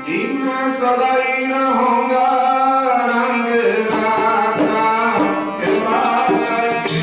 जी मैं सदा ही रहूंगा रंग राता कृपा करके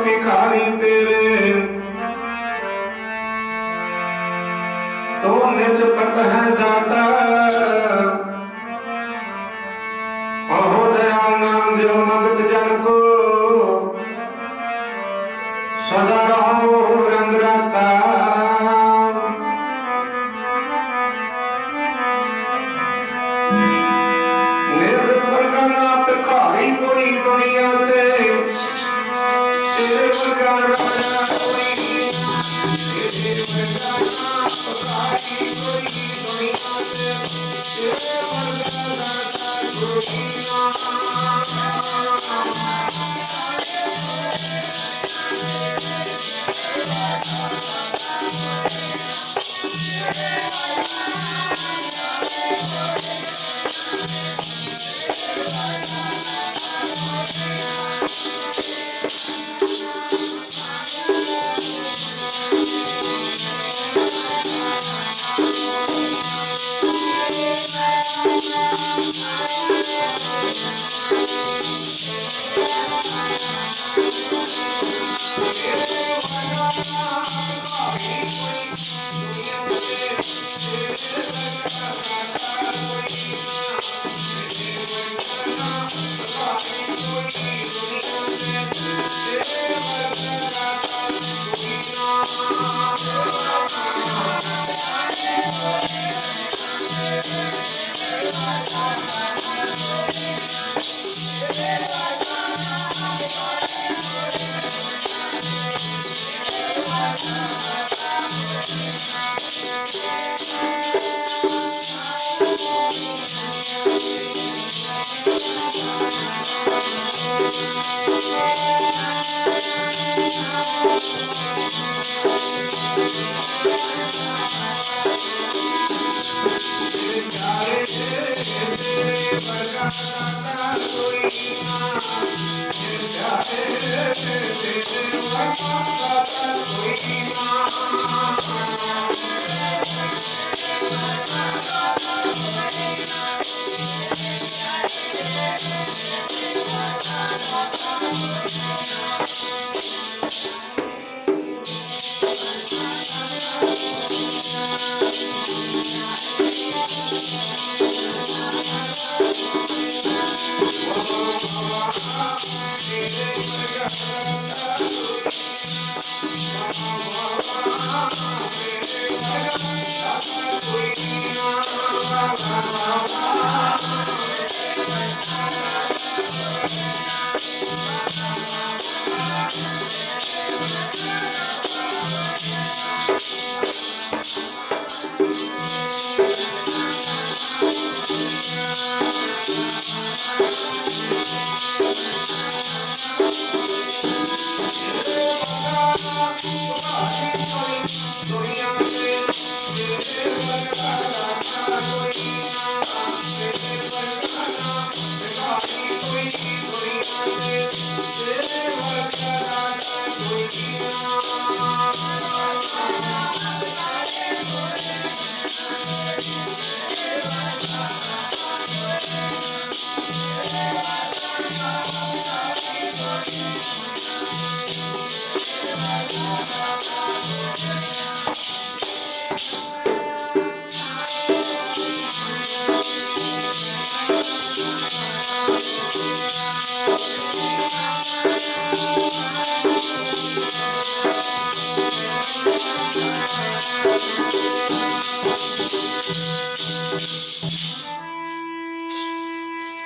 भिखारी तेरे तो निज पत है जाता हो दयाल नाम दियो मगत जन को सदा रहो रंग राता निर्विपर का ना भिखारी कोई दुनिया से तेरे प्रकार राजा कोई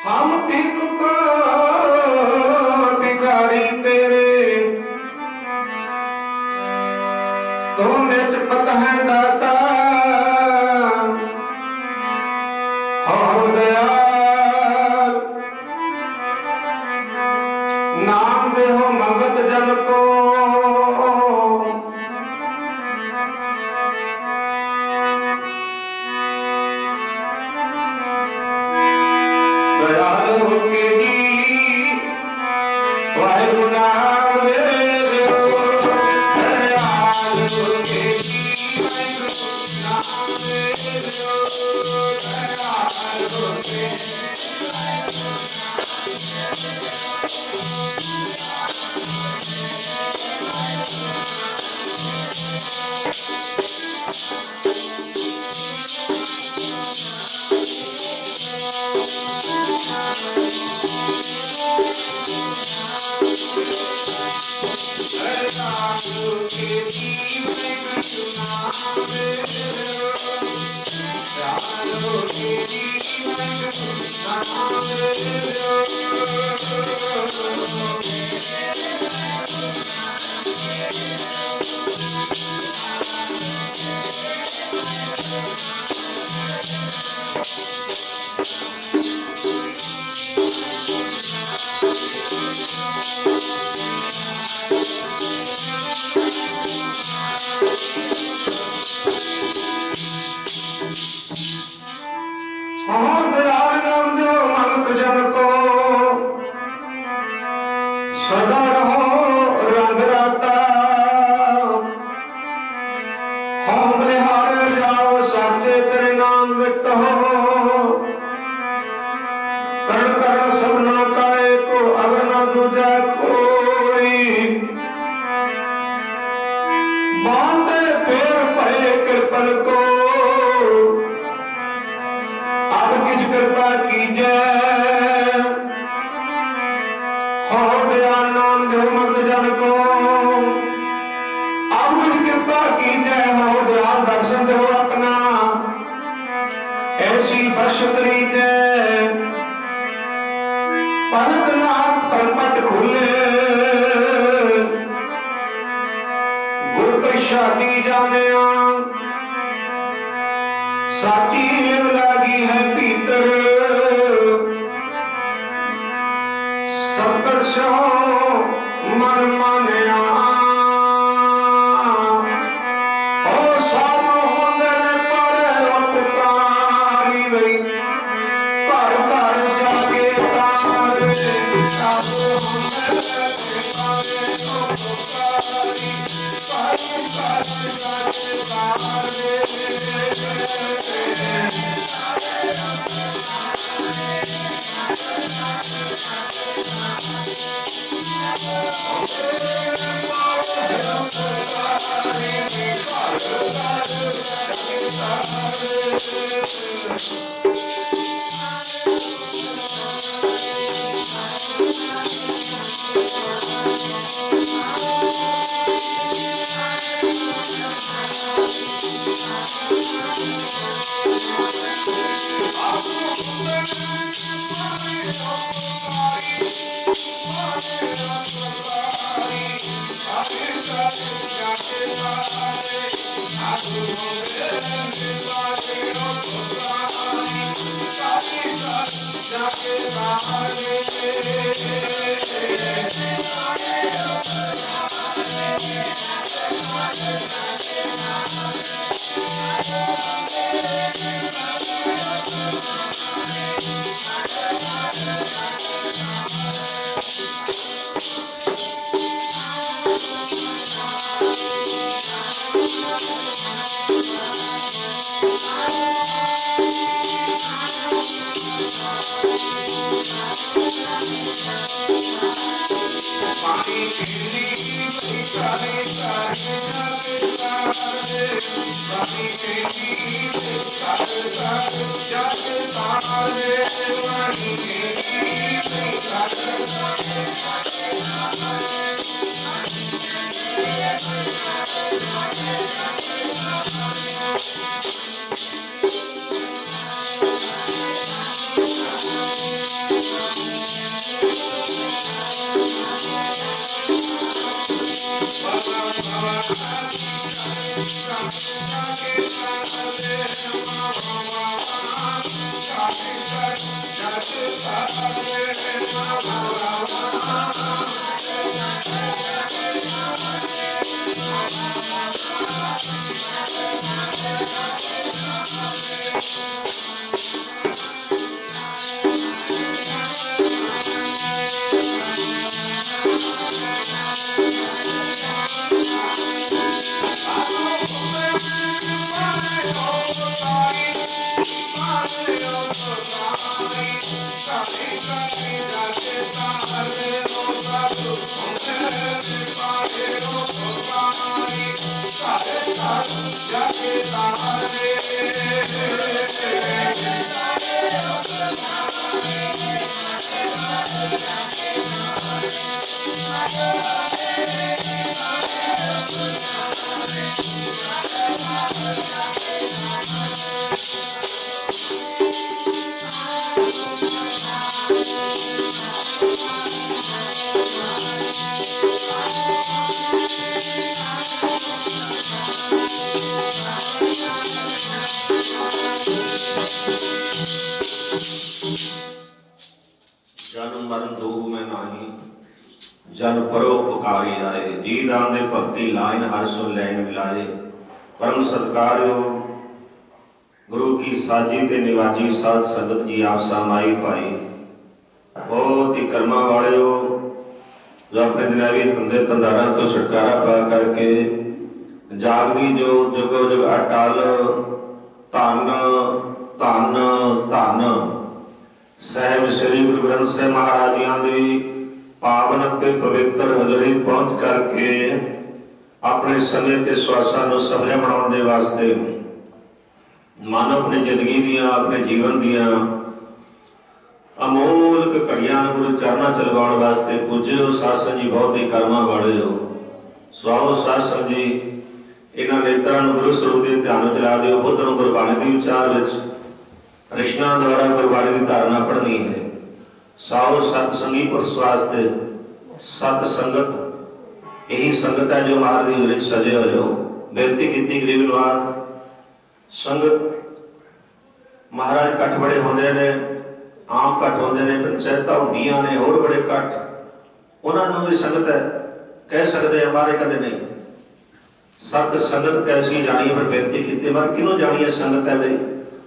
हम भिखारी तेरे तो निज पत है दाता हो दयाल नाम दे हो मगध जन को दयाल होके जी वाहिगुरु नाम ले दो दयाल होके जी वाहिगुरु नाम ले दो दयाल होके नामान्वित हो। कर्ण कर्ण सबना काए को अगर न दूजा कोई। बांधे फेर भय कृपल को अब किस कृपा कीजै। हो दयाल नाम देव मत जन को अब किस कृपा कीजै। हो दयाल दर्शन दो अपना ऐसी बश करीजै। परत नाथ परपट खुले गुर प्रसादी जाने साची लिव लागी है भीतर। सतर सो मन मानया ओ साधु होंदे ने पर उपकारी वही घर घर जाके तारे। साधु होंदे ने पर उपकारी घर घर जाके तारे। जन मरण रोग में नाही जन परोपकारी आए। जी दान दे भक्ति लाइन हर सो लैन मिलाए। परम सत्कारयोग गुरु की साजी ते निवाजी साध संगत जी आप समाई पाई। बहुत ही कर्मा वाले हो जो अपने दिनावी धंधे धंधारा तो छुटकारा पा करके जागदी जो जगो जग अटल धन ग्रंथ साहिब महाराजियां दी पावन ते पवित्र हजूरी पहुंच करके अपने समय ते स्वासां नूं सफल बनाउण दे वास्ते मानव अपनी जिंदगी दियां अपने जीवन दियां अमोलक घड़ियां गुरु चरणा च लगाउण वास्ते पूजे हो। साध संगत जी बहुत ही कर्मा वाले हो। स्वाओ साध संगत जी इन्हां नेत्रां नूं गुरु स्वरूप दे ध्यान विच ला दिओ। बुद्ध नूं गुरबाणी दी विचार विच कृष्णा द्वारा गुरबाणी की धारणा पढ़नी है। साओ सतसंगी पुरुष वास्ते सत संगत यही संगत है जो महाराज की हजूरी सजे हो। बेनती की गरीब नवाज संगत महाराज कट बड़े होंदे ने, आम कट होंदे ने, पंचायतां होंदियां ने, होर बड़े कट उन्होंने भी संगत है कह सकते हैं, हमारे कदे नहीं। सत संगत कैसी जानी है, पर बेनती की पर किनों जानी है संगत है भाई।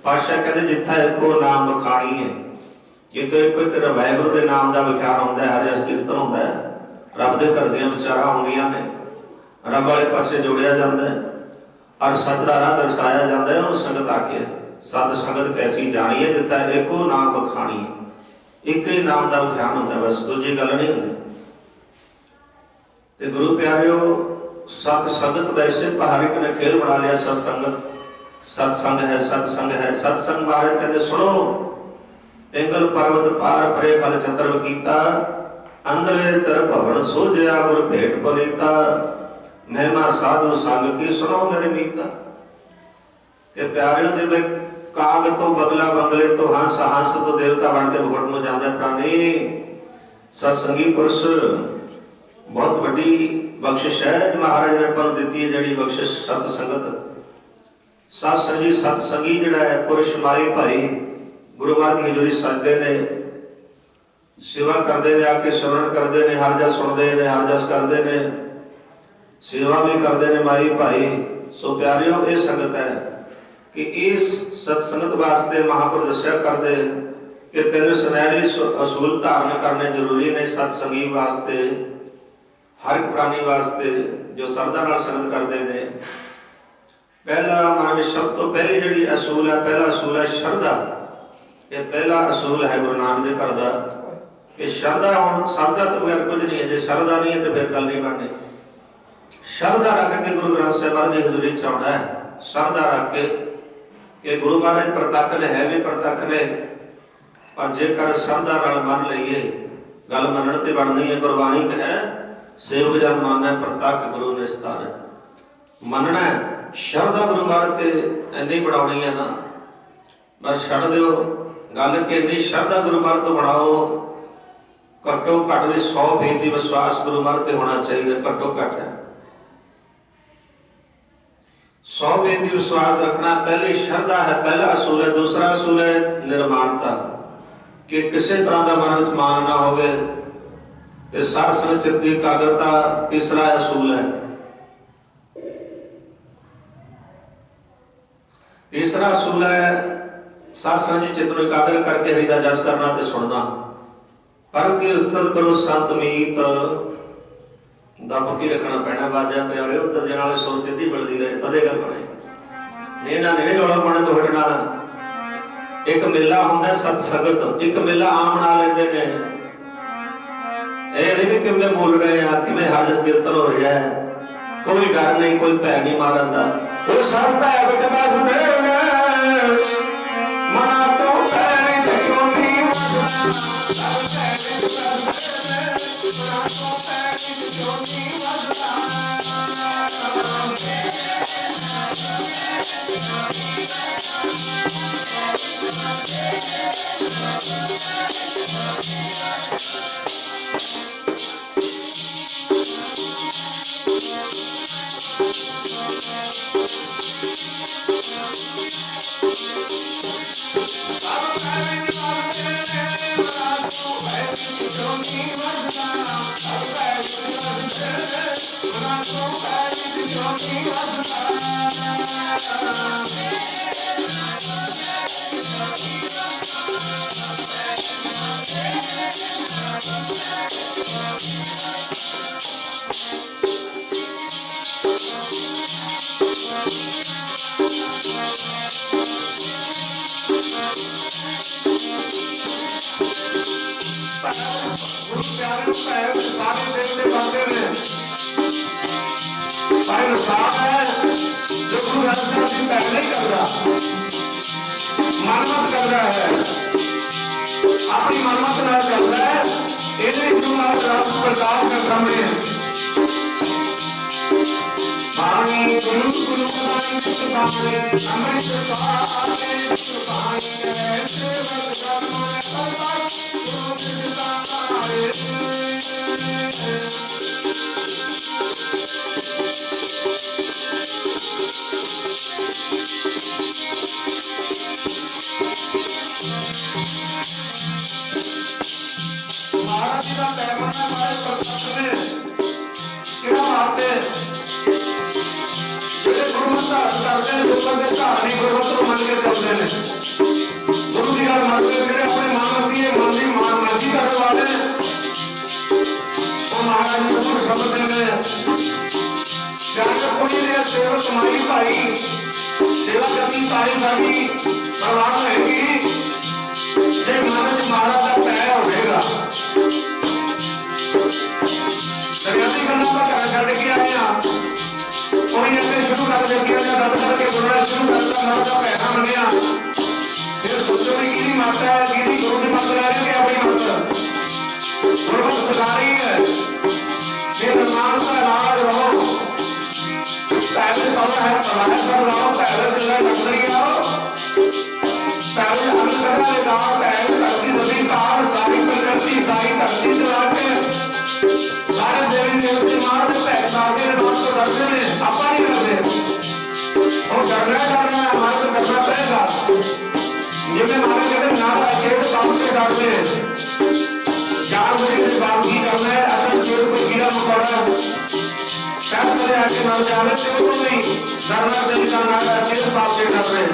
पातशाह कहते जिथा एको नाम बखानी है, जिथे एक वाहगुरू के नाम का विख्यान होंदा है, हर जस कीर्तन होंदा है, रब के घर दियां विचारां होंदियां ने, रब वाले पासे जोड़िया जाता है और सच का राह दर्शाया जाता है, उन्होंने संगत आखिया। सत संगत कैसी जानी है जिथा एको नाम बखानी है। एक ही नाम का विख्यान होंदा है, बस दूजी गल नहीं होंदी। ते गुरु प्यारिओ सत संगत वैसे पहाड़ी ने खेल बना लिया। सत्संगत सत्संग है, सत्संग है, सत्संग महाराज कहते सुनो, पिंगल पर्वत पार परे फल छतर कीता, अंदरे तर भवन सोझिया गुर भेट पलीता, महिमा साधु संग की सुनो मेरे मीता। के प्यारे जिवें काग तो बगला बगले तो हंस, हंस तो देवता बन के मुकुट में जाता प्राणी। सत्संगी पुरुष बहुत बड़ी बख्शिश है महाराज ने अपन दी है, जी बख्शिश सतसंगत। सत्संगी सत्संगी जिहड़ा है पुरुष माई भाई गुरु महाराज की हजूरी सजदे ने, सेवा करते हैं, आके सुमरन करते हैं, हर जस सुनते हैं, हर जस करते हैं, सेवा भी करते हैं माई भाई। सो प्यारिओ ये संगत है कि इस सत्संगत वास्ते महापुरुष दस्या करते कि 3 सुनहरी असूल धारण करने जरूरी ने सत्संगी वास्ते, हर एक प्राणी वास्ते जो श्रद्धा नाल संगत करते हैं। पहला मन में सब तो पहली जी असूल है, पहला असूल है श्रद्धा। ये पहला असूल है गुरु नानक के घर का कि श्रद्धा। हम श्रद्धा तो बगैर कुछ नहीं है, जो श्रद्धा नहीं है तो फिर गल नहीं बननी। श्रद्धा रख के गुरु ग्रंथ साहिब की हजूरी च आउणा है। श्रद्धा रख के कि गुरु महाराज प्रतख ने है भी प्रतख ने, पर जेकर श्रद्धा नाल मन लईए गल मनण ते बननी है। गुरबाणी है सेवक जन मानै प्रतख गुरु ने सतारे। मनना है श्रद्धा गुरु महाराज ते इन्नी बनाउणी है ना, बस छड्ड दिओ गल कि इन्नी श्रद्धा गुरु महाराज तो बनाओ। घट्टो घट्ट भी 100% विश्वास गुरु महाराज ते होना चाहिए। घट्टो घट्ट 100% विश्वास रखना पहली श्रद्धा है, पहला असूल है। दूसरा असूल है निर्माणता कि किसी तरह का मन में मान ना होवे। साध संगत चित्त की एकाग्रता तीसरा असूल है। तीसरा असूल है साध संगत चित्त को एकाग्र करके हरि दा जस करना ते सुनना। पर की उस्तत करो संत मीत दब के रखना पैना। बाजा प्यारे तदे नाल सुर सिद्धि मिलती रहे, तदे गल बने नहीं ना नहीं रौला पाने तो हटना। एक मेला हुंदा सतसंगत, एक मेला आम ना लेंदे ने। ये नहीं कि बोल रहे हैं कि हर जस कीर्तन हो रहा है, कोई डर नहीं, कोई भै नहीं मारन दा। वो सब भै विच बसदे ने, मना तो भै नहीं चोटी सारे देवते बनते हैं पर इंसान है जो गुरु ग्रंथ साहब की पैर नहीं करता, मनमत कर रहा है, अपनी मनमत न चल रहा है, इसलिए गुरु महाराज प्रकाश के सामने पानी गुरु गुरु पानी पानी अमृत पानी पानी ऐसे वचन में परमात्मा गुरु पानी महाराज जी का पैगंबर हमारे प्रकाश में क्या बात है गुरुमत करते हैं लोगों के कहानी गुरुमत को मान के चलते हैं गुरु जी का मतलब मेरे अपने मानवती है मर्जी करने वाले वो महाराज जी को समझते हैं जाकर कोई ने सेवा तुम्हारी भाई सेवा करनी सारी भाई परवाह रहेगी जे महाराज महाराज का पैर होगा दरियाती करना पर छड़ के आए हैं कोई ऐसे शुरू कर देती है जब करके बोलना शुरू करता मर का पैसा बनिया फिर सोचो कि की माता है की गुरु की माता है कि अपनी माता गुरु सरकारी है ये निर्माण का राज रहो पहले पता है पढ़ाई कर रहा हूँ पहले जगह नौकरी आओ पहले हम करना है काम पहले करती नदी कार सारी प्रकृति सारी धरती चला के सारे देवी देवते मार के पैसा के बात तो करते हैं अपा नहीं करते और करना हमारे को करना पड़ेगा ये मैं मारे कहते ना चाहिए तो काम से करते हैं चार बजे इस बात की करना है अगर पेड़ को कीड़ा मकोड़ा कैसे मेरे आगे मर जावे तो नहीं डरना चाहिए करना चाहिए तो बात से कर रहे हैं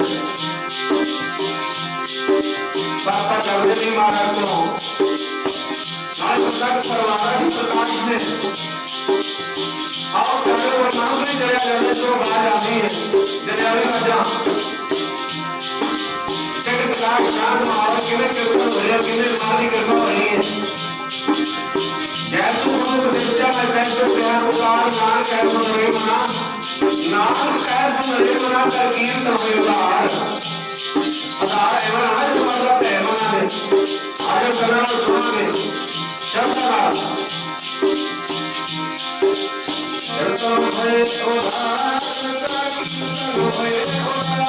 बापा करते नहीं महाराज को आज तक परवाना की प्रकाश में और कभी वो नाम नहीं चला जाने तो बाहर आती है जनाबी मजा एक प्रकाश शांत माहौल किने किरपा हो रही किने मारी किरपा हो रही है जैसे उन्होंने देखा मैं कैसे प्यार उतार नान कैसे नरे मना नान कैसे नरे मना कर कीर्तन होए उतार उतार एवं आज तुम्हारा पैमाना है आज करना सुना में चलता कीर्तन होए उतार कीर्तन होए उतार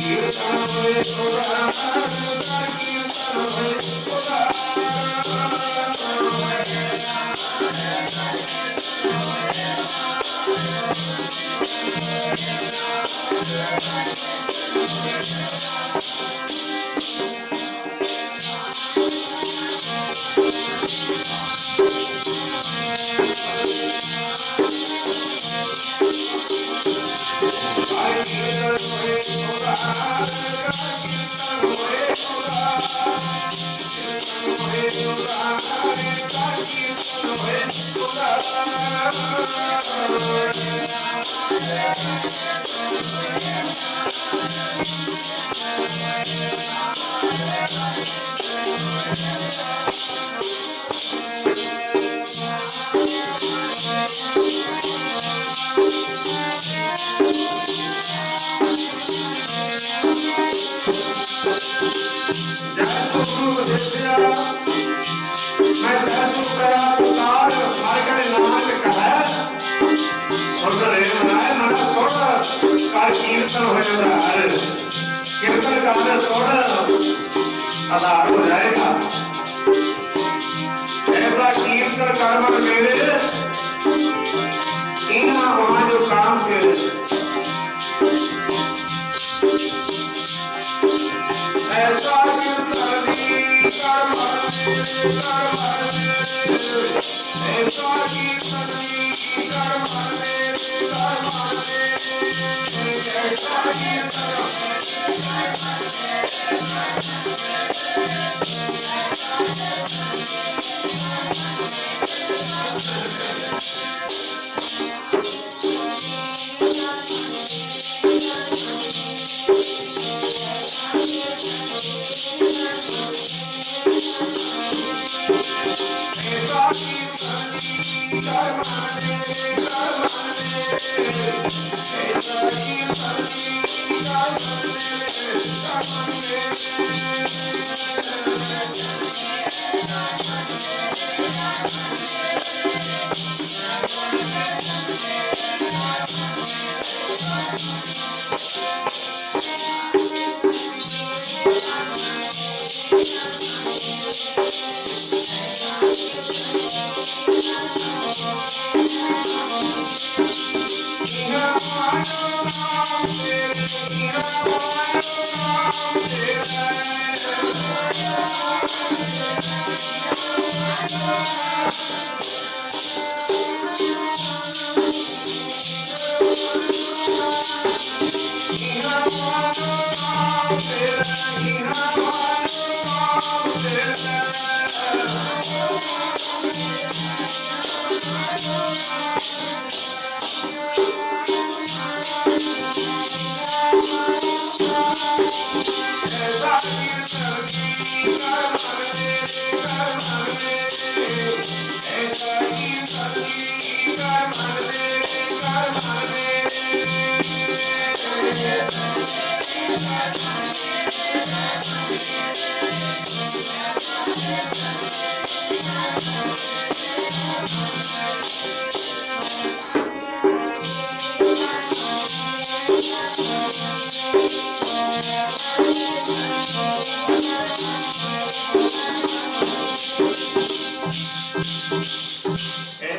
कीर्तन होए उतार कीर्तन होए उतार कीर्तन का आधार हो जाएगा ऐसा कीर्तन कर्म मेरे वहां जो काम के ऐसा कीर्तन ऐसा कीर्तन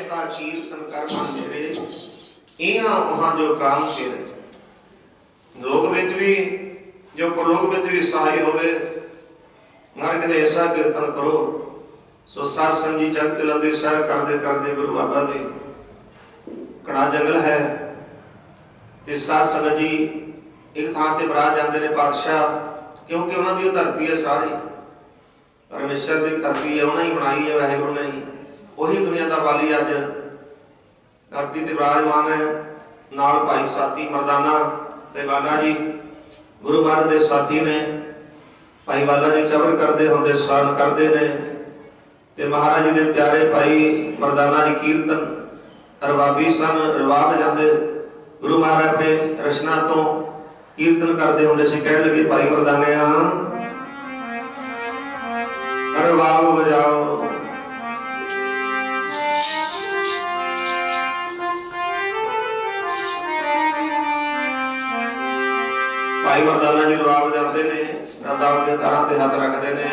ऐसा कीर्तन कर्म तेरे इना वहां जो काम तेरे लोक विच भी जो प्रलोक विच भी सहाय होवे नरक ने ऐसा कीर्तन करो सो साध संग जी जगत लंदी सैर करते करते गुरु बाबा जी कड़ा जंगल है इस साध संगत जी एक थां ते बराज जाते ने पातशाह क्योंकि उन्होंने धरती है सारी परमेश्वर की धरती है उन्हें ही बनाई है वाहिगुरू ने ही वही दुनिया का वाली अज धरती ते विराजमान है नाल भाई साथी मरदाना ते बाला जी गुरु महाराज के साथी ने भाई बाला जी चवर करते होंगे स्नान करते ने ते महाराज जी के प्यारे भाई मरदाना जी कीर्तन रबाबी सन रबाब जाते गुरु महाराज ने रचना तो कीर्तन करते होंगे सी कह लगे भाई मरदाने रबाब बजाओ भाई मरदाना जी रबाब जाते ने रबाब के तारा ते हाथ रखते ने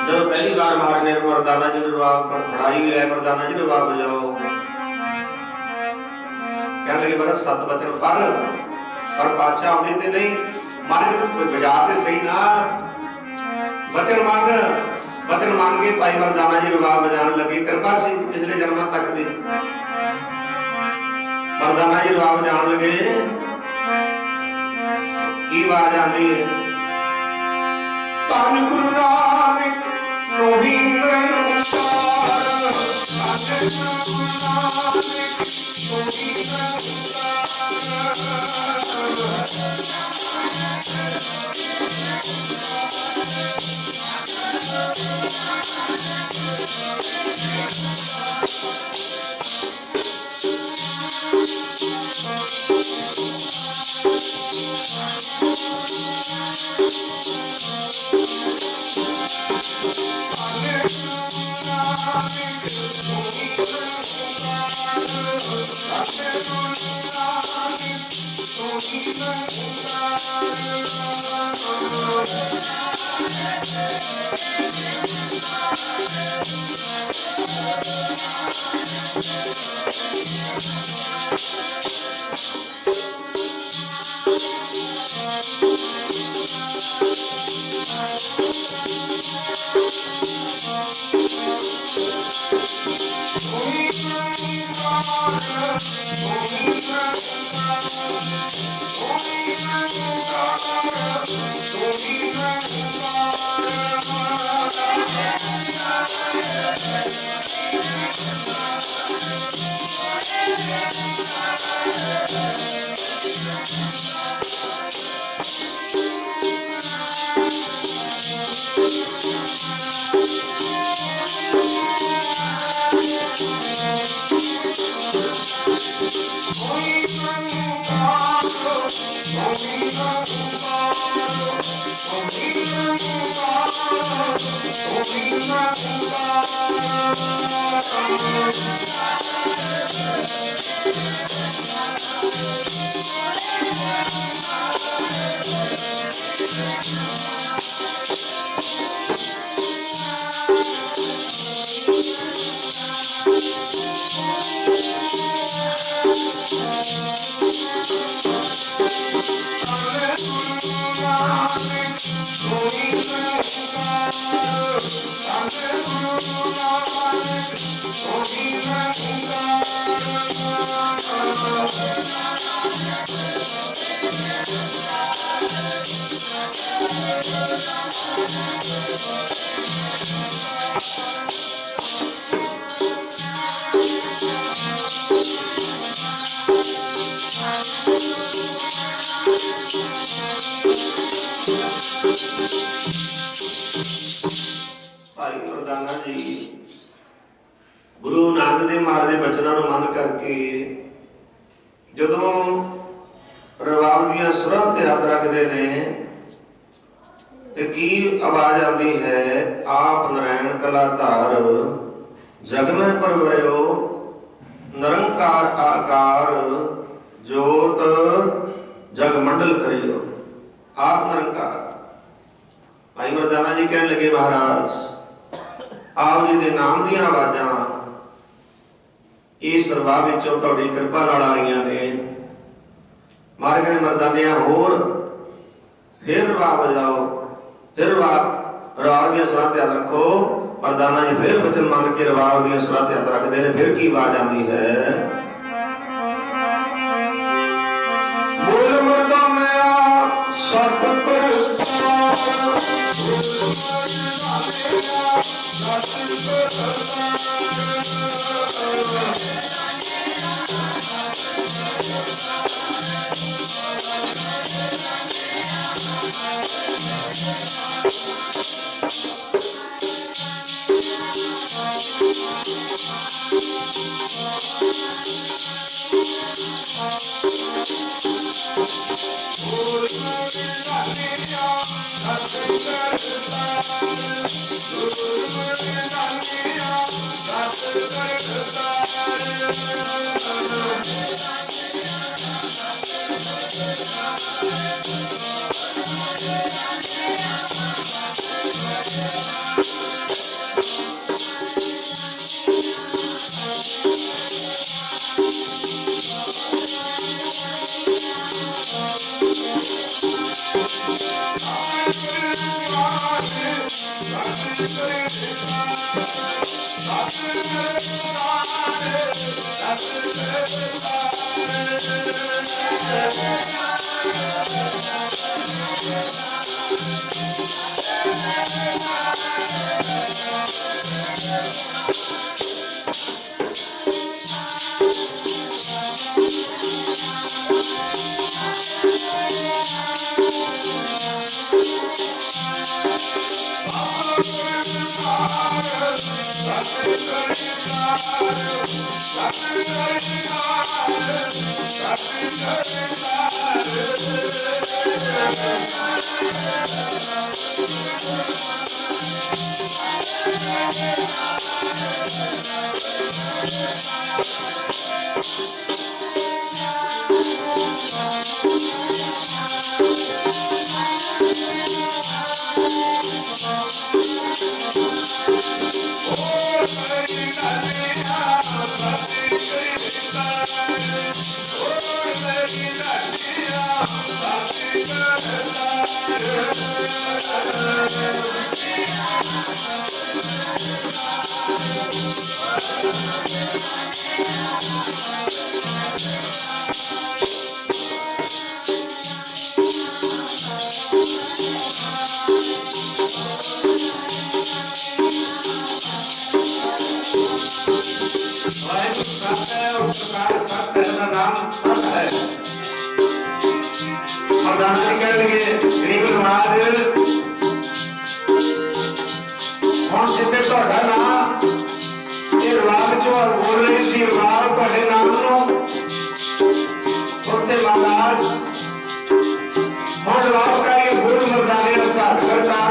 जब पहली बार महाराज ने मरदाना जी रबाब पर खड़ाई है मरदाना जी रबाब बजाओ कहने लगे बड़ा सत बचन पर बादशाह आउंदी ते नहीं मार के तो बजा ते सही ना वचन मान के भाई मरदाना जी रबाब बजाने लगे कृपा सी पिछले जन्म तक दी मरदाना जी रबाब बजाने लगे की आवाज आती है धन गुरु नानक तोही निरंकार धन गुरु नानक तोही ਭਾਈ ਮਰਦਾਨਾ ਜੀ ਗੁਰੂ ਨਾਨਕ ਦੇਵ ਮਹਾਰਾਜ ਦੇ ਬਚਨਾਂ ਨੂੰ ਮੰਨ ਕਰਕੇ ਜਦੋਂ ਰਵਾਬ ਦੀਆਂ ਸੁਰਾਂ ਤੇ ਹੱਥ ਰੱਖਦੇ ਨੇ ਤੇ ਕੀ ਆਵਾਜ਼ ਆਉਂਦੀ ਹੈ, ਆਪ ਨਰੈਣ ਕਲਾ ਧਾਰ ਜਗ ਮੈਂ ਪਰਵਰਿਓ ਨਿਰੰਕਾਰ ਆਕਾਰ ਜੋਤ ਜਗ ਮੰਡਲ ਕਰਿਓ। ਆਪ ਨਿਰੰਕਾਰ। ਭਾਈ ਮਰਦਾਨਾ ਜੀ ਕਹਿਣ ਲੱਗੇ ਮਹਾਰਾਜ ਆਪ ਜੀ ਦੇ ਨਾਮ ਦੀਆਂ ਆਵਾਜ਼ਾਂ ਇਸ ਰਵਾਬ ਵਿੱਚੋਂ ਤੁਹਾਡੀ ਕਿਰਪਾ ਨਾਲ ਆ ਰਹੀਆਂ ਨੇ। ਮਹਾਰਾਜ ਕਹਿੰਦੇ ਮਰਦਾਨਿਆਂ ਹੋਰ ਫਿਰ ਰਵਾਬ ਵਜਾਓ, ਫਿਰ ਰਵਾਬ ਦੀਆਂ ਸੁਰਾਂ ਤੇ ਹੱਥ ਰੱਖੋ। ਮਰਦਾਨਾ ਜੀ ਫਿਰ ਬਚਨ ਮੰਨ ਕੇ ਰਵਾਬ ਦੀਆਂ ਸੁਰਾਂ ਤੇ ਹੱਥ ਰੱਖਦੇ ਨੇ। ਫਿਰ ਕੀ ਆਵਾਜ਼ ਆਉਂਦੀ ਹੈ, ਬੋਲ ਮਰਦਾਨਿਆ ਸਤਿਗੁਰ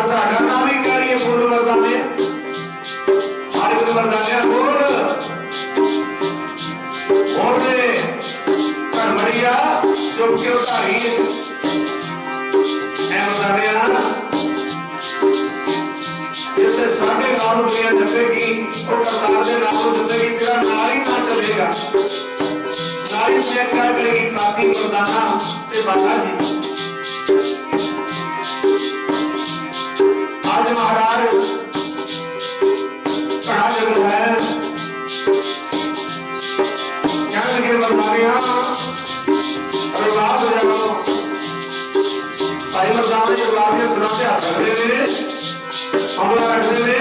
साडा नाम ही करिए फुल मरदाने उधारी ऐ मरदानिया जिससे 9.5 रुपया जपेगी वो करतार के नाम जपेगी तेरा नाल ही ना चलेगा नारी से क्या करेगी साथी मरदाना ते बाबा जी आज महाराज कड़ा जग है कहने लगे मरदानिया रुबाब जाओ भाई मरदाना जी रुबाब के सुना से हाथ रख दे हमला रखते हुए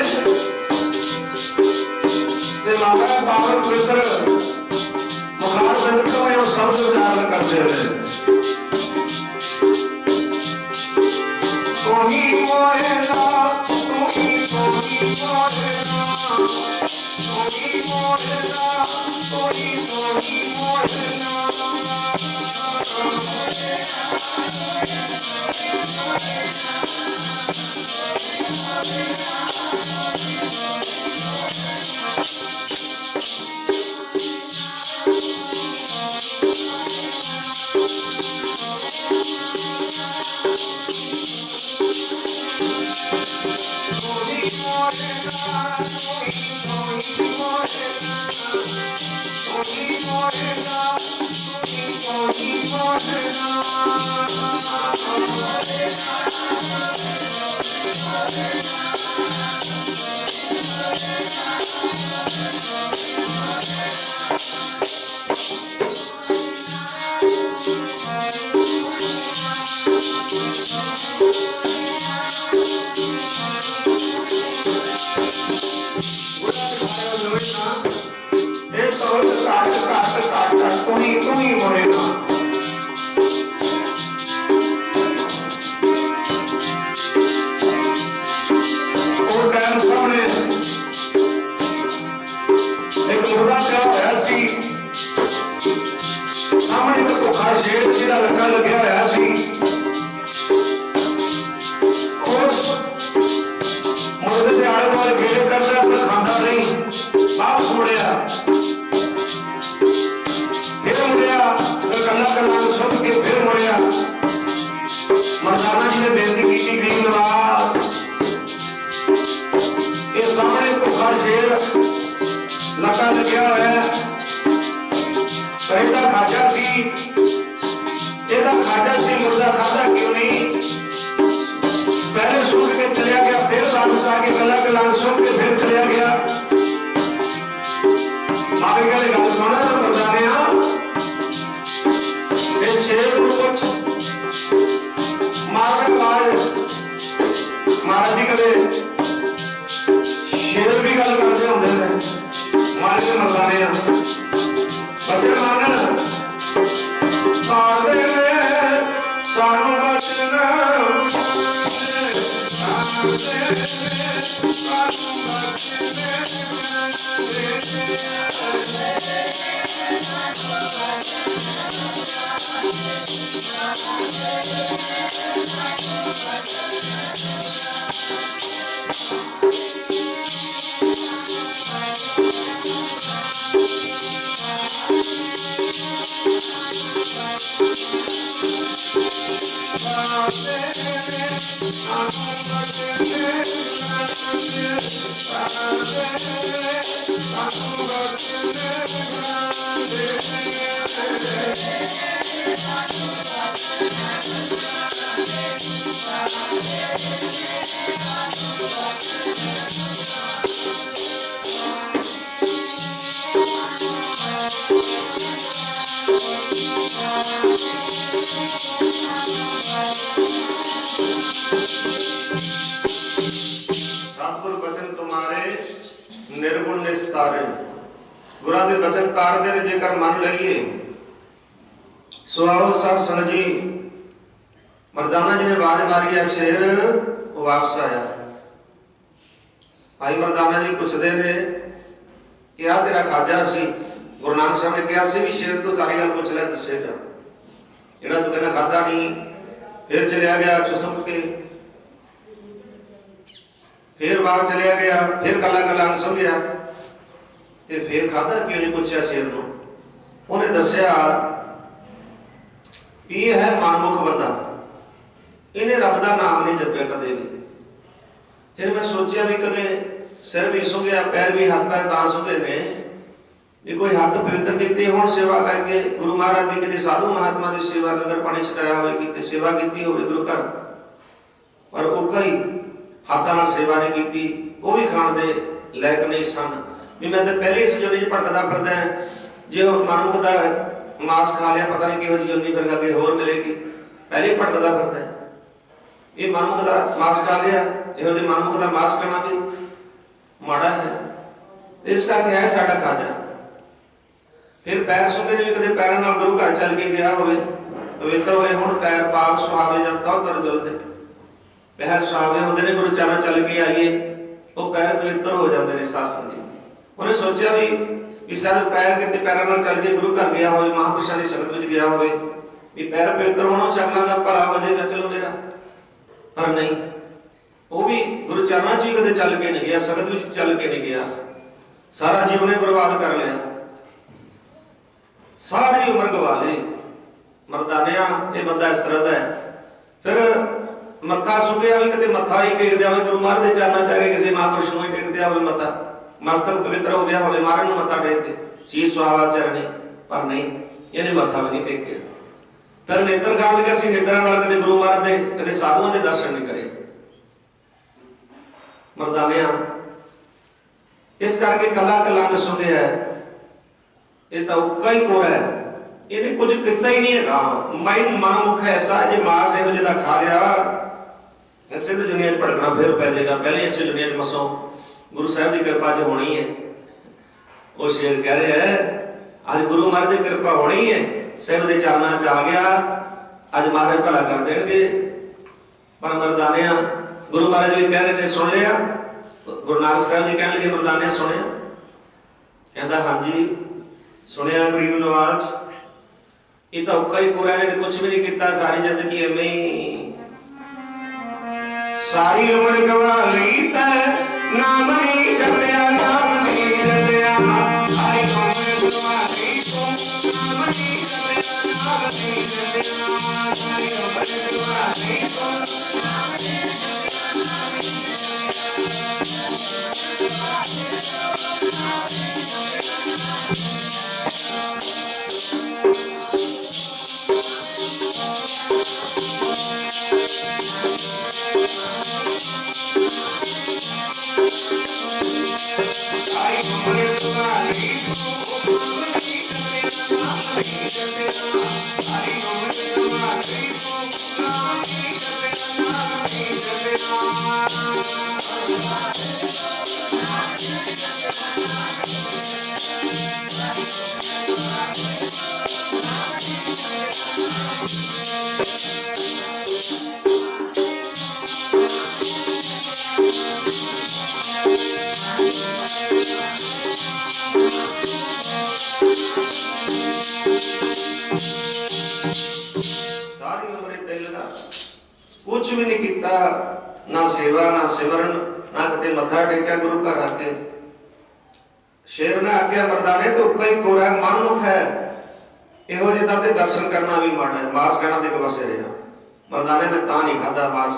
माता पावन पवित्र मुखार बंद को मैं शब्द उच्चारण करते हुए कोई मोहना कोई मोहना कोई मोहना कोई मोहना निर्गुण निस्तारे गुरा दे बचन कार दे जेकर मन लईए सुआओ सत संग जी मरदाना जी ने आवाज मारी है शेर वो वापस आया भाई मरदाना जी पूछते ने कि आ तेरा खाजा सी गुरु नानक साहब ने कहा सी भी शेर तो सारी गल पूछ लै दसेगा जेड़ा तू कहना खादा नहीं फिर चलिया गया चुसम के फिर बाहर चलिया गया फिर कला कला सुन गया ते फिर खादा क्यों नहीं पूछा शेर को उन्हें दसिया ये है मनमुख बंदा, इन्हें रब का नाम नहीं जपया कदे भी। फिर मैं सोचा भी कदे सिर भी सुंघिया, पैर भी हाथ पैर तां सुंघे ने, कोई हाथ पवित्र की हो सेवा करके गुरु महाराज की किसी साधु महात्मा की सेवा लंगर पानी छकाया हो, सेवा की हो गुरु घर, पर वो कई हाथों नाल सेवा नहीं की, वो भी खाण दे लायक नहीं सन। भी मैं तो पहले इस जोनी भटकदा फिरदा है, जो मनमुख का मांस खा लिया पता नहीं किहो जी जोनी फिर अगे होर मिलेगी, पहले ही भटकदा फिरदा है। ये मनमुख का मांस खा लिया, इहो जिहे मनमुख का मांस खाना भी माड़ा है, इस करके है साडा खाजा। फिर पैर सुखे जी कदे पैर नाल गुरु घर चल के गया होवे, पवित्र होए हुण पैर पाप सुहावे जां तौ कर जुलदे, पैर सुहावे होंदे ने गुरु चरण चल के आइए, वो पैर पवित्र हो जाते हैं। सत्संग जी उन्हें सोचा भी शायद पैर कितने पैरों नाल चल के गुरु घर गया होवे, महापुरुषों की संगत में गया होवे, भी पैर पवित्र होना चलना भला हो जाएगा चलो मेरा, पर नहीं, वो भी गुरु चरणों च भी कदे चल के नहीं गया, संगत में चल के नहीं गया, सारा जीवन बर्बाद कर लिया, सारी उम्र गवा ली। मरदानिया ये बंदा इस तरह का है। फिर मत्था सुखिया भी कदे मत्था ही टेक दिया, गुरु महाराज के चरणों च आके किसी महापुरुष को ही टेक दिया हो मत्था, मस्तक पवित्र हो गया हो, महाराज मत्था टेक के शीश सुहावा चरणी, पर नहीं इन्हें मत्था भी नहीं टेके। फिर नेत्र खाण लगे, असं नेत्रा नाल कदे गुरु महाराज के कदे साधुओं के दर्शन नहीं करे। मरदानिया इस करके कला कलंग सुखे है, ये तो उक्का ही कोरा है, इन्हें कुछ किता ही नहीं है। माइंड मनमुख ऐसा जो मांस है जिदा खा लिया, ऐसे तो दुनिया भड़कना फिर पै जाएगा। पहले इस दुनिया मसों गुरु साहब की कृपा जो होनी है, वो शेर कह रहे हैं आज गुरु महाराज की कृपा होनी है, सिर के चरणों च आ गया, अज महाराज भला कर देंगे। पर मरदानिया गुरु महाराज भी कह रहे ने सुन लिया, गुरु नानक साहब जी कह लगे मरदानिया सुनिया, कहता हाँ जी सुनिया गरीब नवाज, ये तो औखा ही पूरा ने कुछ भी नहीं किया, सारी जिंदगी एवं सारी उम्र गवा ली नाम नहीं जपया, नाम नहीं जपया, सारी उम्र गवा ली नाम नहीं जपया, नाम नहीं जपया, सारी उम्र गवा ली नाम नहीं कुछ भी नहीं किया, ना सेवा ना सिमरन ना कते मत्था टेकिया गुरु घर आके। शेर ने आख्या मरदाने तो कई कोरा मनमुख है, इहो जिदा ते दर्शन करना भी माड़ा है, मांस खाना तो एक पासे रहा। मरदाने मैं ता नहीं खाता मांस,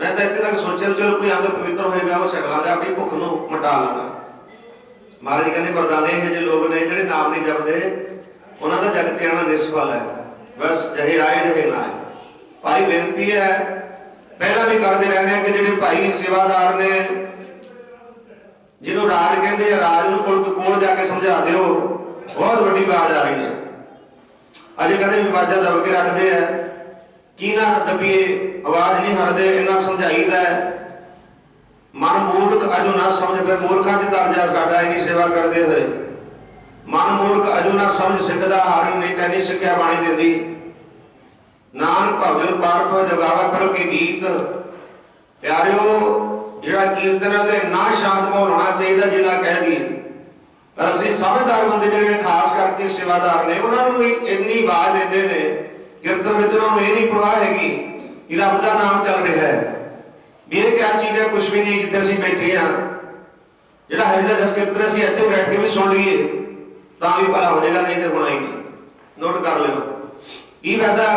मैं तो इतने तक सोचा चलो कोई अंग पवित्र होएगा वो छक लांगा, अपनी भुख नूं मिटा लांगा। महाराज कहते मरदाने ये जो लोग ने जिहड़े नाम नहीं जपदे उन्हां दा जगत आना निष्फल है, बस जहे आए जहे ना आए। भाई बेनती है पहला भी करते रहने कि जिहड़े भाई सेवादार ने जिन्हों राज कहते हैं, राज नूं कोल जाके समझा दिओ, बहुत बड़ी आवाज आ रही है। अजे कहते भी आवाजा दब के रखते हैं कि ना दबीए, आवाज नहीं हटते, इन्ना समझाईदा है। मन मूर्ख अजो ना समझ पे मूर्खा च दर्जा साडा इन्नी सेवा करते हुए, मन मूर्ख अजो ना समझ सिखदा हारी नहीं तैनी सिक्ख्या बाणी देंदी। नानक भगत पाठ जगावा पर के गीत प्यारिओ जिहड़ा कीर्तन है ना शांत माहौल होना चाहिए जिन्ना कह दी। पर असं समझदार बंदे जिहड़े खास करके सेवादार ने उन्होंने भी इन्नी आवाज देते हैं कीर्तन में, उन्होंने ये नहीं परवाह हैगी कि रब का नाम चल रहा है, भी ये क्या चीज है, कुछ भी नहीं। जिथे असीं बैठे हाँ जिहड़ा हरिदा जस कीर्तन असीं इत्थे बैठ के भी सुन लीए तां भी भला हो जाएगा, नहीं तो होना ही नहीं। नोट कर लियो की फायदा?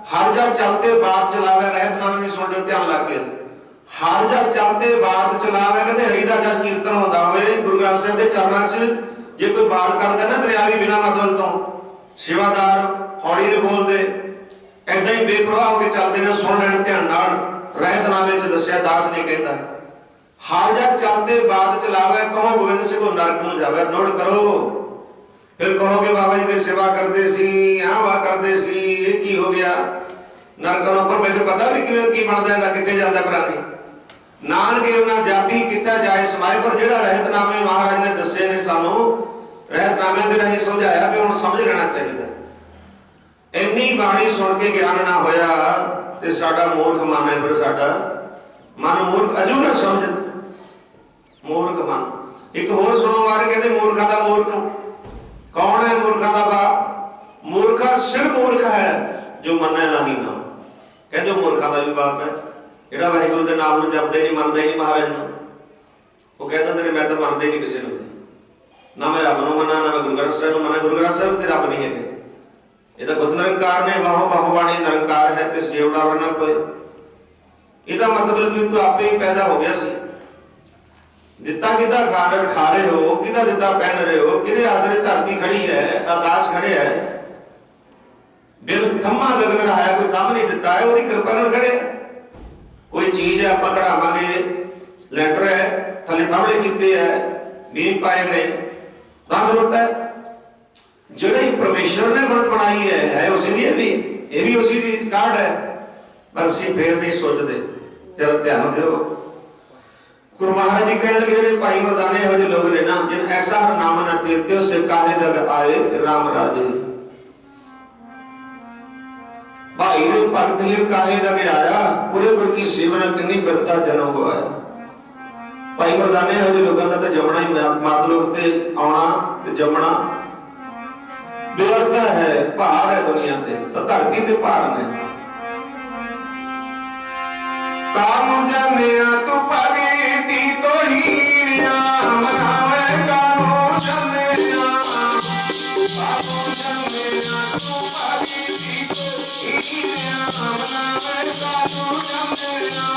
हर जा चलते बात चलावे, रहतनामे भी सुन लो ध्यान ला के। हर जा चलते बात चलावे, कहते हरि दा जस कीर्तन होता होवे गुरु ग्रंथ साहिब के चरणों च जे कोई बात करता ना दरियावी बिना मतलब तो सेवादार हौली नहीं बोलते, ऐदा ही बेपरवाह होकर चलते हैं, सुन लैन ध्यान नाल। रहतनामे च दस्सिया दास ने कहता हर जा चलते बात चलावे, कहो गोबिंद सिंह नरक में जावे। नोट करो, फिर कहोगे बाबा जी की सेवा करते सी, यहाँ वाह करते सी, ये की हो गया नरकों पर? वैसे पता भी किवें की बनता है, कितने जाता प्राणी नानके उन्हें जापी किया जाए समाए। पर जिहड़ा रहतनामे महाराज ने दस्से ने सानू रहतनामे दे राही समझाया भी हुण समझ लेना चाहिए। इन्नी बाणी सुन के ज्ञान ना होया ते साडा मूर्ख मन है, फिर साडा मन मूर्ख अजू ना समझ, मूर्ख मन। एक होर सुनो मार कहते मूर्खा दा मूर्ख कौन है? मूर्खा दा बाप। मूर्खा सिर्फ मूर्ख है जो मन्ने नहीं ना, कहते मूर्खा दा भी बाप है ਜਿਹੜਾ ਵਾਹਿਗੁਰੂ ਦੇ ਨਾਮ ਨੂੰ ਜਪਦੇ ਨਹੀਂ, ਮੰਨਦੇ ਨਹੀਂ ਮਹਾਰਾਜ ਨੂੰ। ਉਹ ਕਹਿ ਦਿੰਦੇ ਨੇ ਮੈਂ ਤਾਂ ਮੰਨਦੇ ਨਹੀਂ ਕਿਸੇ ਨੂੰ, ਨਾ ਮੈਂ ਰੱਬ ਨੂੰ ਮੰਨਾਂ, ਨਾ ਮੈਂ ਗੁਰੂ ਗ੍ਰੰਥ ਸਾਹਿਬ ਨੂੰ ਮੰਨਾਂ। ਗੁਰੂ ਗ੍ਰੰਥ ਸਾਹਿਬ ਤੇ ਰੱਬ ਨਹੀਂ ਹੈਗੇ, ਇਹ ਤਾਂ ਖੁਦ ਨਿਰੰਕਾਰ ਨੇ। ਬਾਹੋ ਬਾਹੋ ਬਾਣੀ ਨਿਰੰਕਾਰ ਹੈ ਤੇ ਸਜੇਵੜਾ ਵਰਨਾ ਕੋਈ। ਇਹਦਾ ਮਤਲਬ ਵੀ ਕੋਈ ਆਪੇ ਹੀ ਪੈਦਾ ਹੋ ਗਿਆ ਸੀ। ਦਿੱਤਾ ਕਿਹਦਾ ਖਾ ਰਹੇ ਹੋ, ਕਿਹਦਾ ਦਿੱਤਾ ਪਹਿਨ ਰਹੇ ਹੋ, ਕਿਹਦੇ ਆਸਰੇ ਧਰਤੀ ਖੜੀ ਹੈ, ਆਕਾਸ਼ ਖੜੇ ਹੈ। ਬਿਨ ਥੰਮਾ ਗਗਨ ਰਹਾਇਆ, ਕੋਈ ਥੰਮ ਨਹੀਂ ਦਿੱਤਾ ਹੈ, ਉਹਦੀ ਕਿਰਪਾ ਨਾਲ ਖੜੇ। कोई चीज है आप कढ़ावे, लैंटर है थले थामले कीते है, बीम पाए ने जरूरत है। जिहड़ी परमेश्वर ने बनत बनाई है उसी दी, ये भी उसी दी स्टार्ट है, पर असीं फिर नहीं सोचते। जरा ध्यान दिओ, गुरु महाराज जी कहण लगे जिहड़े भाई मर्दाने इहो जिहे लोग ने ना, जिन ऐसा हर नाम ना कीर्तियो से काहे जग आए राम राजे। भाई ने भगत ही काहे लगे आया, पूरे गुर की सेवा किन्नी बिरता जन्म गवाया। भाई मर्दाने इहो जिहे लोगां दा तां जमना ही मतलब ते आउणा ते जमना बिरता है, भार है दुनिया ते, धरती ते भार ने। कानू जमिया तू भगती तो हीरिया मनावे, कानू जमिया कानू जमिया तू भगती तो हीरिया मनावे, कानू जमिया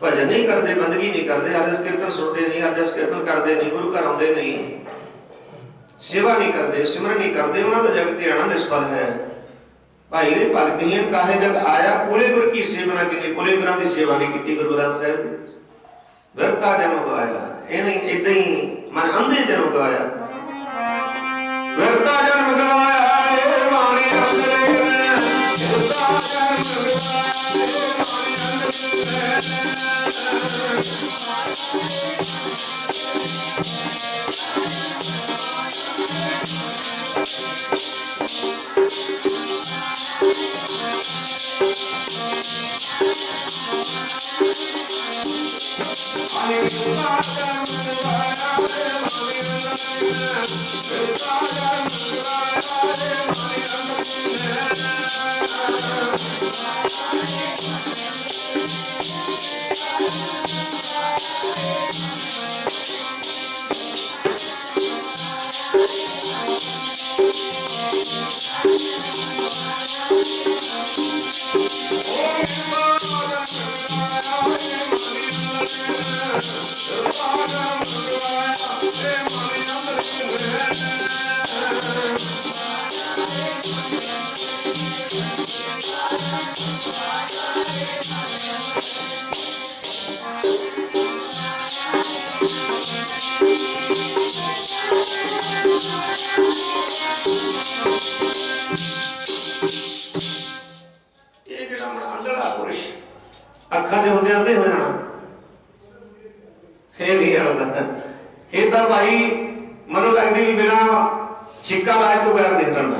भजन नहीं करते, बंदगी नहीं करते, अरदास कीर्तन सुनते नहीं, अरदास कीर्तन करते नहीं, गुरु घर आते नहीं, सेवा नहीं करते, सिमरन नहीं करते, उन्होंने तो जगत आना निष्फल है। भाई ने भगतहीन काहे जग आया, पूरे गुरु की सेवा की, पूरे गुरु की सेवा नहीं की। गुरु ग्रंथ साहिब व्यर्था जन्म गवाया, इवें इदां ही मन अंधे जन्म गवाया, व्यर्था जन्म गवाया। अखा के होंदे अंधे हो जाना नहीं हटता। ये तो भाई मनो लगती भी बिना छिक्का लाए तो पैर नहीं हटना।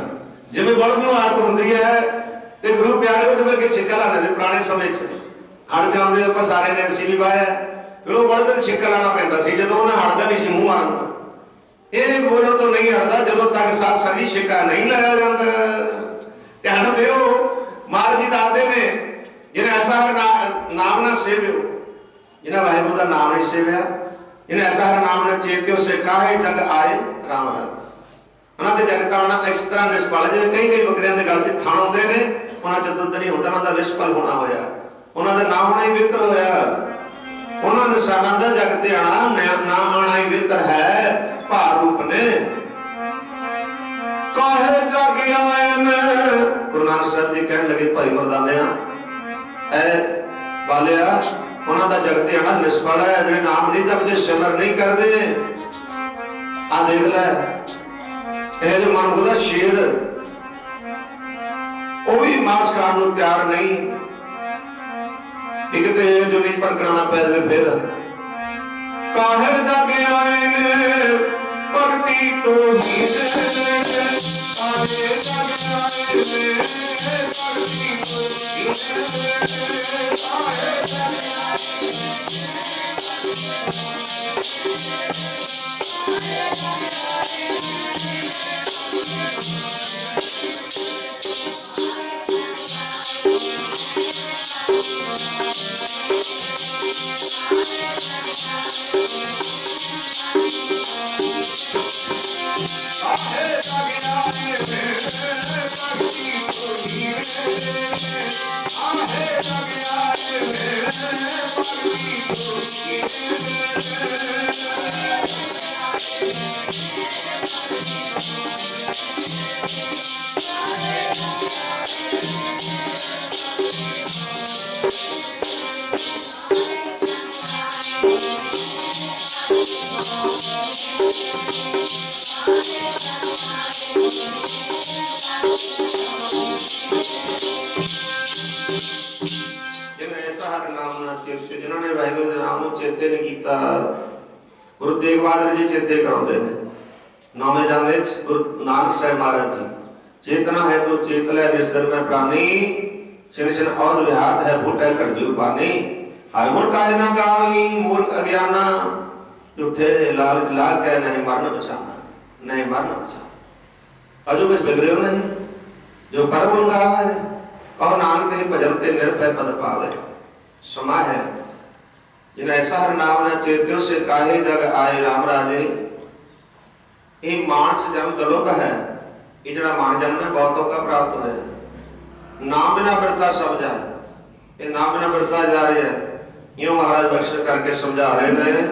जिम्मे बड़द नूं आदत होंदी है ते गुरु प्यारे को मिल के छिक्का लाते थे पुराने समय हड़ चलाते आप सारे ने असी भी पाया फिर वो बड़द छिक्का लाना पैंदा सी जो उन्हें हटदा नहीं सी मूँह मारन तो ये बोलण तो नहीं हटता जो तक साथ सही छिक्का नहीं लाया जाता। ध्यान दिओ महाराज जी दसदे ने जिन्हें ऐसा नाम ना सेव्यो जिन्हें वाहिगुरु का नाम नहीं सेव्या जिन्हें ऐसा नाम ने चेत्यो से काहे जग आए राम राज उन्होंने जगत आना इस तरह निष्फल जिवें कई कई बकरियां के गल च थण आउंदे ने उन्हां च दुध नहीं हुंदा उन्हां दा निष्फल होना होया उन्हां दा ना होना ही बिहतर होया उन्हां निशानां दा जग ते आना ना आना ही बिहतर है भार रूप ने काहे जग आए ने गुरु नानक साहब जी कहने लगे भाई मरदानिया ऐ बालिया उन्हां दा जग ते आना निष्फल है जे नाम नहीं जपदे सिमर नहीं करदे आ देख लै ਇਹ ਜੋ ਮਨ ਉਹਦਾ ਸ਼ੇਰ ਉਹ ਵੀ ਮਾਸ ਖਾਣ ਨੂੰ ਤਿਆਰ ਨਹੀਂ ਇੱਕ ਤੇ ਜੋ ਨਹੀਂ ਭੜਕਣਾ ਪੈ ਜਾਵੇ ਫਿਰ ਕਾਹੇ ਜਗ ਆਏ ਨੇ ਭਗਤੀ ਤੋਂ ਹੀ ਕਾਹੇ ਜਗ ਆਏ ਨੇ ਭਗਤੀ ਤੋਂ ਹੀ ਕਾਹੇ ਜਗ जिन्होंने वाहिगुरु के नाम चेते नहीं किया गुरु तेग बहादुर जी चेते कराते हैं नौवें जाम गुरु नानक साहब महाराज जी चेतना है तो चेत लै निस्तर में प्राणी छिन छिन औध विहात है फूटे कड़जू पानी हर गुण काहे ना गावी मूर्ख अज्ञाना झूठे लालच लाग के नहीं मरण बचाना नहीं मरण बचाना अजो कुछ बिगड़े हो नहीं जो पर गुण गावे और नानक तेरे भजन ते निर्भय पद पावे समा है जिन ऐसा हर नाम न चेत्यो से काहे जग आए राम राजे ये मानस जन्म दुर्लभ है ये जड़ा मान जन्म है बहुतों का प्राप्त है नाम बिना बढ़ता सब जाए ये नाम बिना बढ़ता जा रही है यूं महाराज बख्श करके समझा रहे हैं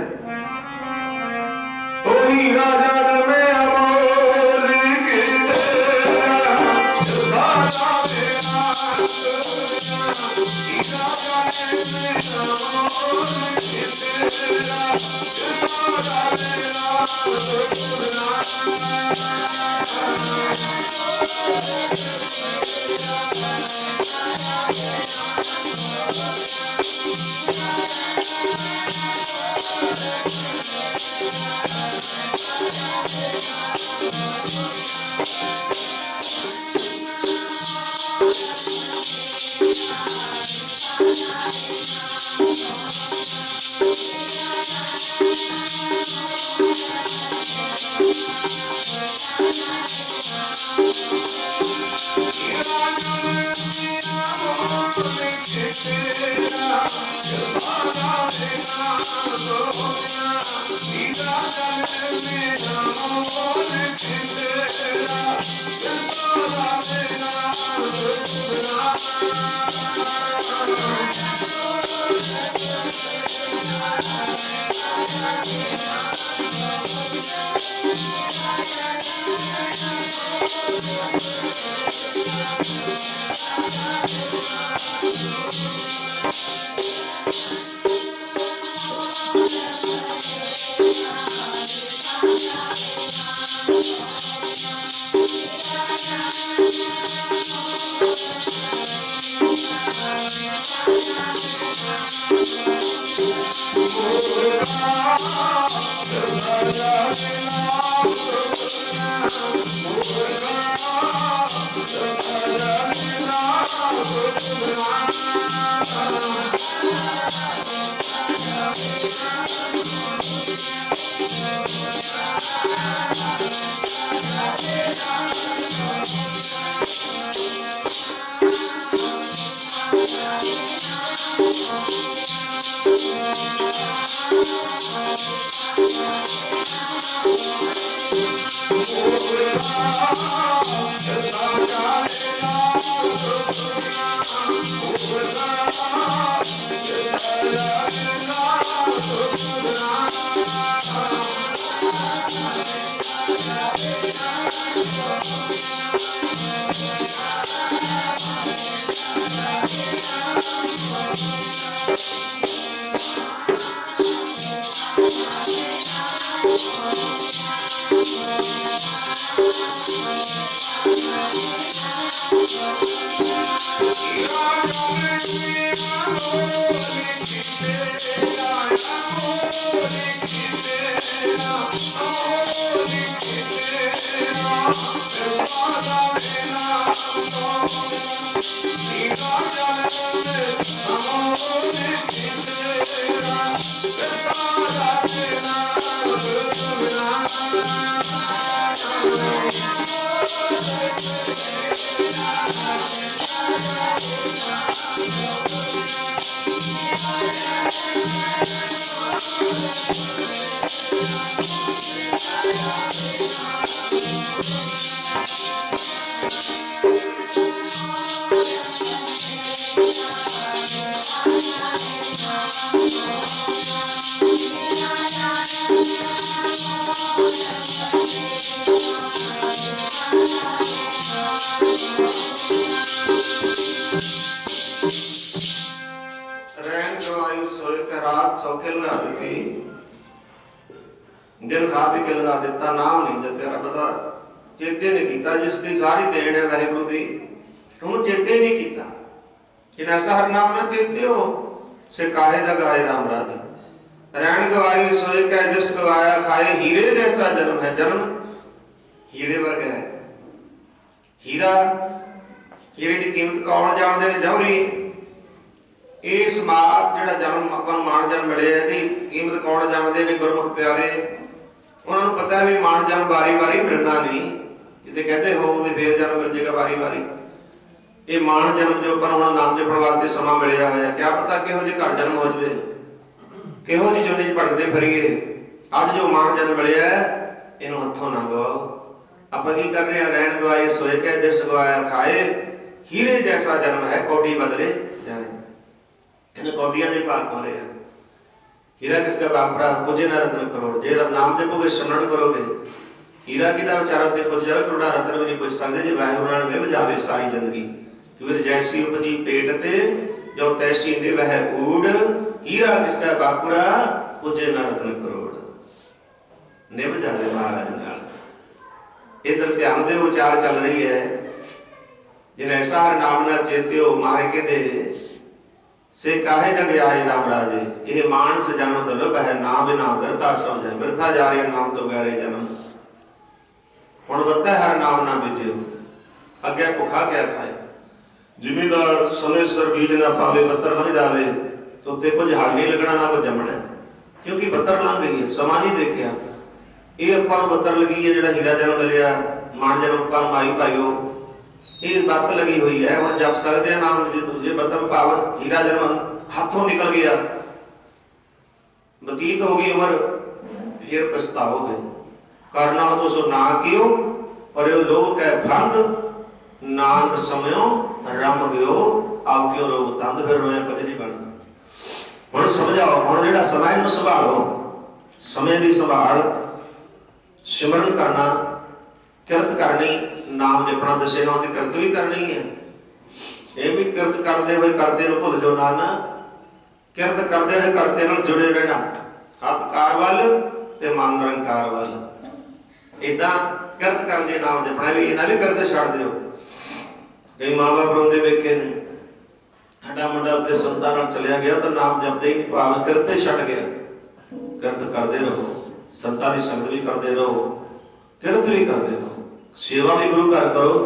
ओही राजा जमे अमोल के दिन खा पी के लगा दिता, नाम नहीं जपया रब दा, चेते नहीं किया जिसकी सारी देन है वाहिगुरु दी, तुम चेते नहीं किया कि ऐसा हर नाम न चेते हो से काहे जगाए राम राज। रैन गवाई सोए कह दिवस गवाया खाए, हीरे जैसा जन्म है, जन्म हीरे वर्ग है। हीरा हीरे की कीमत कौन जानते ने जौहरी, इस मात जिहड़ा जन्म अपन मान जन्म मिले दी कीमत कौन जानते ने गुरमुख प्यारे, उन्होंने पता है भी मान जन्म बारी बारी मिलना नहीं, जिसे कहते हो भी फिर जन्म मिल जाएगा बारी बारी। ये मान जन्म जो अपन उन्होंने नाम जपण वास्ते समा मिलिया होया, क्या पता किहो जी घर जन्म हो जाए, किहो जी जोनी भटकदे फिरिए। अज जो मान जन्म मिलिया इन्हू हथों ना गवाओ। आप की कर रहे हैं, रैन गवाए सोए कह दिवस गवाया खाए, हीरे जैसा जन्म है कौडी बदले जाए। इन कौडियां ने भाग पा रहे हैं। हीरा किसका बापरा पूजे ना रत्न करोड़, जे नाम जपोगे सिमरन करोगे, हीरा किदा बेचारा ते पुज जावे, करोड़ा रत्न भी नहीं पुज सकते जे वाहिगुरू नाल मिल जावे सारी जिंदगी। क्योंकि जैसी उपजी पेट ते जो तैसी निवह ऊड़, हीरा किसका बापुरा पूजे ना रत्न करोड़। निभ जावे महाराज नाल इधर ध्यान दे विचार चल रही है। जिन ऐसा हर नाम ना चेत्यो मारे के दे से काहे जग आए राम राजे। ये मानस जन्म दुर्लभ है ना बिना बिरथा समझे। बिरथा जा रहे नाम तो गहरे जन्म। हुण बता हर नाम ना बिजो अगे भुखा क्या खाए। जिमीदार समय सिर बीज ना पावे बत्तर लंघ जावे तो उत्ते कुछ हाल नहीं लगना ना कुछ जमना। क्योंकि बत्तर लंघ गई है समा नहीं देखिया। ये अपन बत्तर लगी है जो हीरा जन्म मिलिया मान जन्म पर माई भाईओ ये बत्त लगी हुई है। हम जप सकते हैं नाम जे बत्तर भाव हीरा जन्म हाथों निकल गया बतीत हो गई उम्र फिर पछताओगे। करना तो सो ना कियो पर लोग कह फंद नानक समयो रम गयो आप क्यों रो तंद फिर रोया कुछ नहीं बनता। हुण समझाओ हुण जिहड़ा समय नूं संभालो समय की संभाल सिमरन करना किरत करनी नाम जपना दसे नाम की किरत भी करनी है। ये भी किरत करते हुए करते नूं भुल जाओ ना किरत करते हुए करते नाल जुड़े रहना हथ कार वाल ते मन निरंकार वाल। इदा किरत करते नाम जपना भी इन्हां भी किरत छड्ड दिओ। कई माँ बाप रोंदे वेखे ने साडा मुंडा उत्ते संतां नाल चलिया गया तो नाम जपदे ही भाव किरत छड्ड गया। किरत करते रहो संतां दी संगत भी करते रहो किरत भी करते रहो सेवा भी गुरु घर करो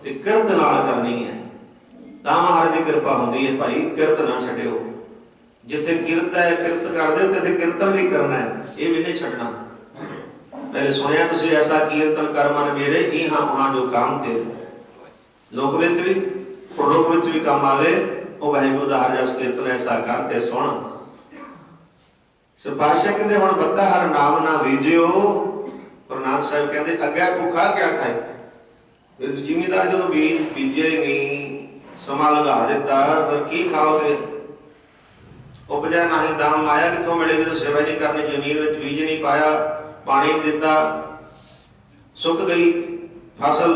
ते किरत नाल करनी है तां महाराज दी कृपा होंदी है। भाई किरत ना छड्डिओ जिथे किरत है किरत करदे हो ते कीर्तन भी करना है ये भी नहीं छड्डना। पहले सुनिया तुसीं ऐसा कीर्तन कर मन मेरे इहां वहां जो काम ते लोक विच भी परलोक विच भी काम आवे वो वाहिगुरू दा हर जस कीर्तन ऐसा कर ते सुन। सिपाही कहते हुण बता हर नाम ना बीजियो। गुरु नानक साहिब कहते अगे भूखा क्या खाए। जिमीदार जो बीज बीजे नहीं समा लगा दिता पर की खाओगे। उपजा नहीं दाम आया कितों मिलेगी तो सेवा नहीं करनी। जमीन में बीज नहीं पाया पानी नहीं दिता सुक गई फसल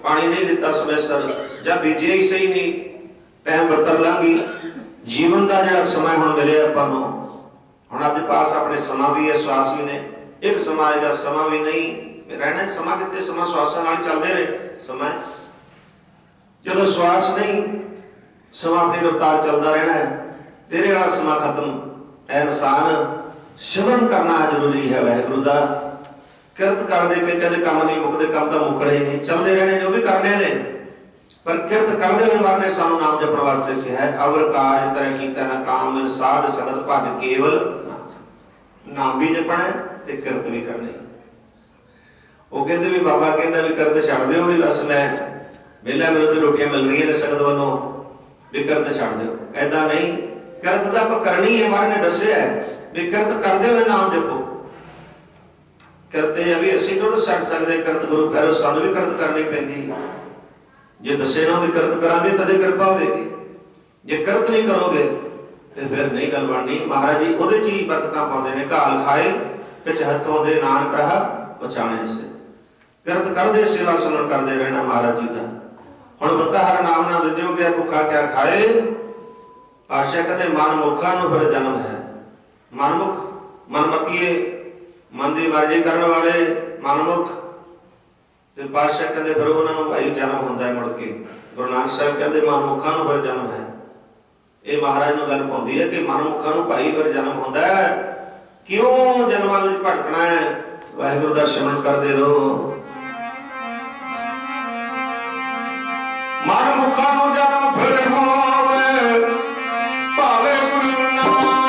पानी नहीं दिता समय सर जब बीजे ही सही नहीं टाइम बत्तर लंघी। जीवन का जो समय हुण मिले अपन हुण अपने पास अपने समा भी है श्वास भी ने एक समा आएगा समा भी नहीं रहना। समा कितने समा श्वासां नाल चलदे रहे समय जो श्वास नहीं समा अपनी रफ्तार चलता रहना है। तेरे वाला समा खत्म इंसान सिमरन करना जरूरी है। वाहिगुरू दा किरत कर दे के कदे काम नहीं मुकदे काम तो मुकड़े ही नहीं चलते रहने जो भी करने ने पर किरत करते हुए मरने सानू नाम जपण वास्ते कहा है। अवर काज तरह कीता ना काम मिल साध सगत भज केवल नाम भी जपना है ते किरत भी करनी। वो कहते भी बाबा कहता भी किरत छड्ड दिओ भी बस मैं वेला मेरे तो रोटियां मिल रही ने संगत वालों भी किरत छड्ड दिओ। ऐदा नहीं किरत तां आपां करनी है। महाराज ने दस्सिया है भी किरत करदे हुए नाम जपो। करते अभी असीं थोड़ा छड्ड सकदे किरत गुरु पैरों सानू भी किरत करनी पैंदी। जे दसे ना भी किरत करांगे तदे कृपा होगी। जे किरत नहीं करोगे तो फिर नहीं गल बननी। महाराज जी उहदे च ही बरकतां पाउंदे ने घाल खाए किछ हथों दे नानक रहा बचाने से। किरत करदे सेवा सुमरन करदे रहना महाराज जी दा। हुण बता हर नाम ना विद्यो गया भुखा क्या खाए। आशा कहते मन मुखा नु फिर जन्म है। मनमुख मनमतीए मन की मर्जी करने वाले मनमुख ते पातशाह कहते फिर उन्होंने भाई जन्म होता है मुड़ के। गुरु नानक साहिब कहते मनमुखा नु फिर जन्म है। ये महाराज नूं गल पाउंदी है कि मनमुखा नु भाई फिर जन्म होता है। क्यों जन्मां विच भटकना है। वाहिगुरू दा सिमरन करदे रहो। मनमुखा नु जन्म फिर होवे भावे गुरु नानक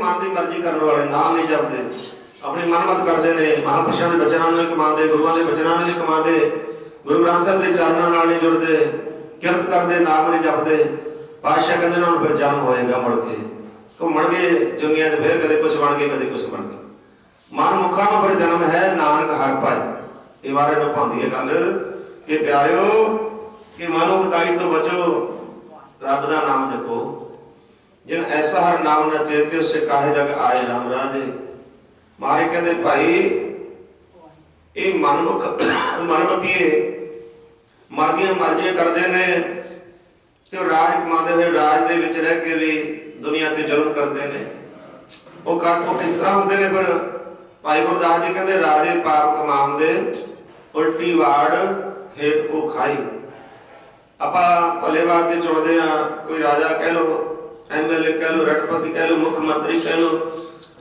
मन की मर्जी करने वाले नाम नहीं जपते, अपनी मनमत करते हैं, महापुरुषों के बचनों नहीं कमाते, गुरुओं के बचनों नहीं कमाते, गुरु ग्रंथ साहब के चरणों नाल नहीं जुड़ते, किरत करते, नाम नहीं जपते। पातशाह कहते उन्होंने फिर जन्म होएगा मुड़ के, तो मुड़ के दुनिया से फिर कदे कुछ बन गए, कदे कुछ बन गए। मन मुखा में फिर जन्म है, नानक हर पाए। ये बारे में पाती है गल कि प्यारिओ कि मानो बुराई तो बचो, रब का नाम जपो। जिन ऐसा हर नाम न चेते उससे काहे जग आए राम राजे। मारे कहते भाई ये मनमुख मनमतीए मरदियां मर्जियां करते ने, तो राज कमाते हुए राज दे विच रह के भी दुनिया ते जुल्म करते ने। वो कर तो किस तरह होंगे ने, पर भाई गुरदास जी कहते राजे पाप कमांदे, उल्टी वाड़ खेत को खाई। ਆਪਾਂ ਭਲੇਵਾਰ ਤੇ ਚੁਣਦੇ ਆ, ਕੋਈ ਰਾਜਾ ਕਹਿ ਲੋ, ਐਮਐਲਏ ਕਹਿ ਲੋ, ਰਾਸ਼ਟਰਪਤੀ ਕਹਿ ਲੋ, ਮੁੱਖ ਮੰਤਰੀ ਕਹਿ ਲੋ,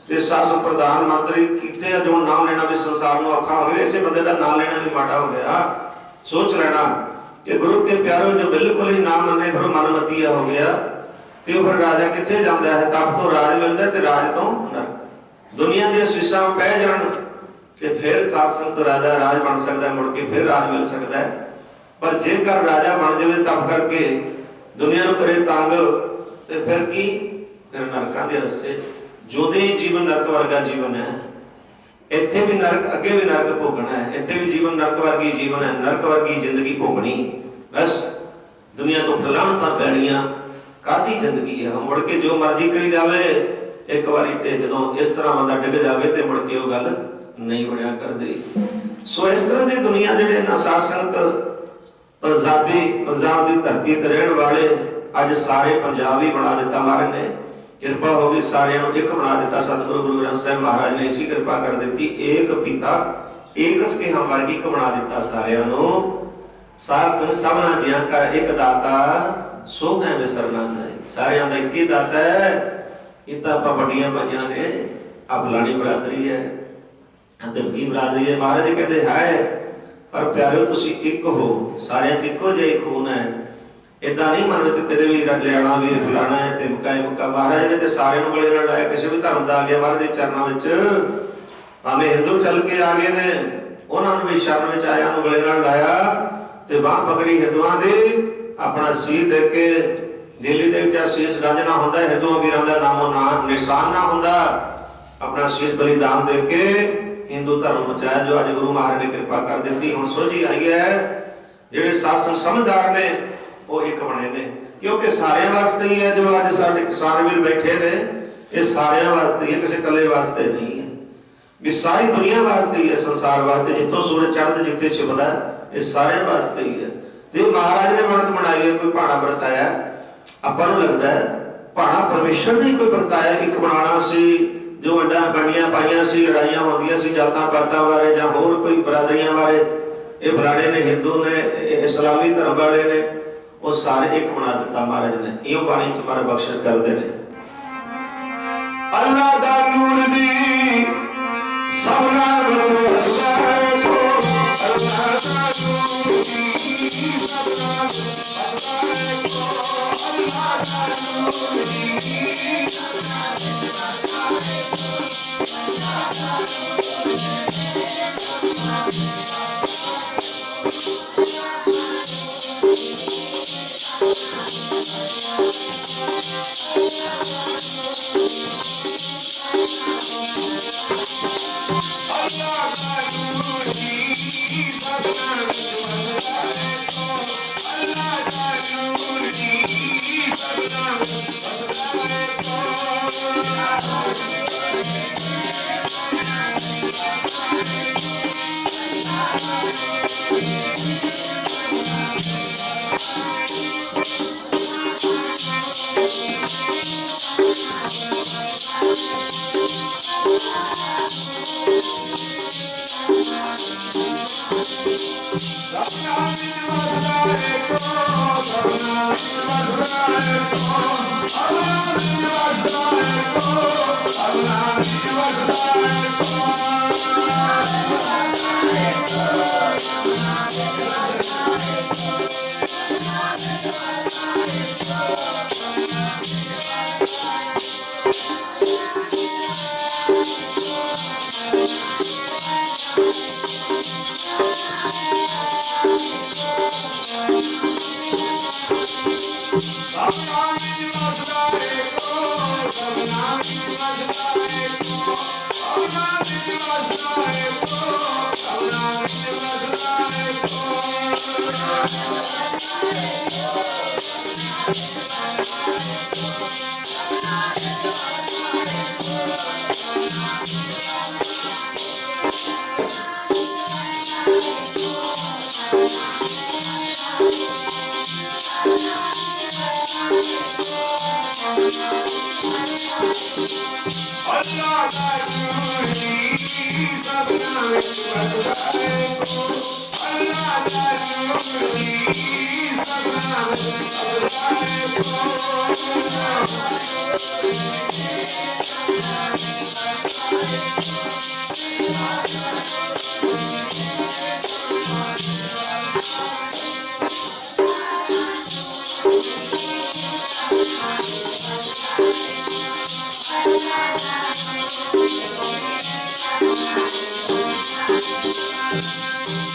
ਤੇ ਸ਼ਾਸਕ ਪ੍ਰਧਾਨ ਮੰਤਰੀ ਕੀਤੇ ਆ, ਜੋ ਨਾਮ ਲੈਣਾ ਵੀ ਸੰਸਾਰ ਨੂੰ ਔਖਾ ਹੋ ਗਿਆ, ਇਸੇ ਬੰਦੇ ਦਾ ਨਾਮ ਲੈਣਾ ਵੀ ਮਾੜਾ ਹੋ ਗਿਆ। ਸੋਚ ਲੈਣਾ ਕਿ ਗੁਰੂ ਕੇ ਪਿਆਰੋ ਜੋ ਬਿਲਕੁਲ ਹੀ ਨਾ ਮੰਨੇ ਫਿਰ ਮਨਮਤੀਆ ਹੋ ਗਿਆ, ਤੇ ਉਹ ਫਿਰ ਰਾਜਾ ਕਿੱਥੇ ਜਾਂਦਾ ਹੈ? ਤਪ ਤੋਂ ਰਾਜ ਮਿਲਦਾ ਤੇ ਰਾਜ ਤੋਂ ਨਰਕ। ਦੁਨੀਆ ਦੀਆਂ ਅਸੀਸਾਂ ਪੈ ਜਾਣ ਤੇ ਫਿਰ ਸਾਧ ਸੰਗਤ ਰਾਜਾ ਰਾਜ ਬਣ ਸਕਦਾ, ਮੁੜ ਕੇ ਫਿਰ ਰਾਜ ਮਿਲ ਸਕਦਾ ਹੈ। पर जेकर राजा बन जाए तब करके दुनिया को करे तंग, तो फिर की फिर नरकों के रस्ते जोदे जीवन नरक वर्गा जीवन है। इत्थे भी नरक, अगे भी नरक भोगना है, इत्थे भी जीवन नरक वर्गी जीवन है, नरक वर्गी जिंदगी भोगनी। बस दुनिया तो फलाणता पैनिया कादी जिंदगी है। मुड़ के जो मर्जी करी जावे एक बारी ते जदों इस तरह बंदा डिग जावे ते मुड़ के वो गल नहीं बनया करदी। सो इस तरह की दुनिया जिहड़े ना साध संगत पंजाबी पंजाब की धरती ते रहने वाले अज सारे पंजाबी बना दिता महाराज ने, कृपा होगी सारे एक बना दिता। सतगुरु गुरु ग्रंथ साहिब महाराज ने इसी कृपा कर दी, एक पिता एक के हम वर्गी को बना दिता सारियां नु। साथ संग सबना जियां का एक दाता सो मैं विसरना नहीं, सारियां दा एक ही दाता है। इतना आप बड़ियां भाइयां ने आ फलानी बरादरी है, की बरादरी है। महाराज कहते है पर प्यारे तुसी एक हो, सारे इको जे खून है। इदा नहीं मन में कदे भी लेना भी फलाना है तिमका है मुका। महाराज ने तो सारे गले नाल लाया, किसी भी धर्म का आ गया महाराज के चरणों में, भावें हिंदू चल के आ गए ने, उन्होंने भी शरण में आया गले नाल लाया, ते बाह पकड़ी हिंदुआं दी, अपना शीश दे के दिल्ली दे विच शीश गंजना हुंदा, हिंदुआं वीरां दा नामो ना निशान ना हुंदा, अपना शीश बलिदान दे के हिंदू धर्म बचाया, जो अज गुरु महाराज ने कृपा कर दी। हुण सोझी आई है, जिहड़े शासन समझदार ने वो एक बने ने, क्योंकि सारे वास्ते ही है। जो अज साडे किसान वीर बैठे ने, ये सारे वास्ते ही है, किसी कले वास्ते नहीं है, भी सारी दुनिया वास्ते ही है, संसार वास्ते। जितों सूरज चढ़दा जिथे छिपदा ये सारे वास्ते ही है। ते महाराज ने बनत बनाई है, कोई भाणा बरताया, आपां नूं लगदा है भाणा परमेश्वर ने कोई बरताया, एक बनाना सी, जो वड्डा बंडियां पाइयां सी, लड़ाइयां होंदियां सी जातां पातां बारे जां होर कोई बरादरियां बारे, ये फलाणे ने हिंदू ने इस्लामी धर्म वाले ने, वो सारे एक बना दिता महाराज ने। इहो बाणी च मारे बख्शिश करदे ने, अल्लाह दा नूर दी सबना गुरु है तो, अल्लाह दा नूर दी सबना गुरु है तो, अल्लाह दा नूर दी सबना गुरु है तो, अल्लाह दा नूर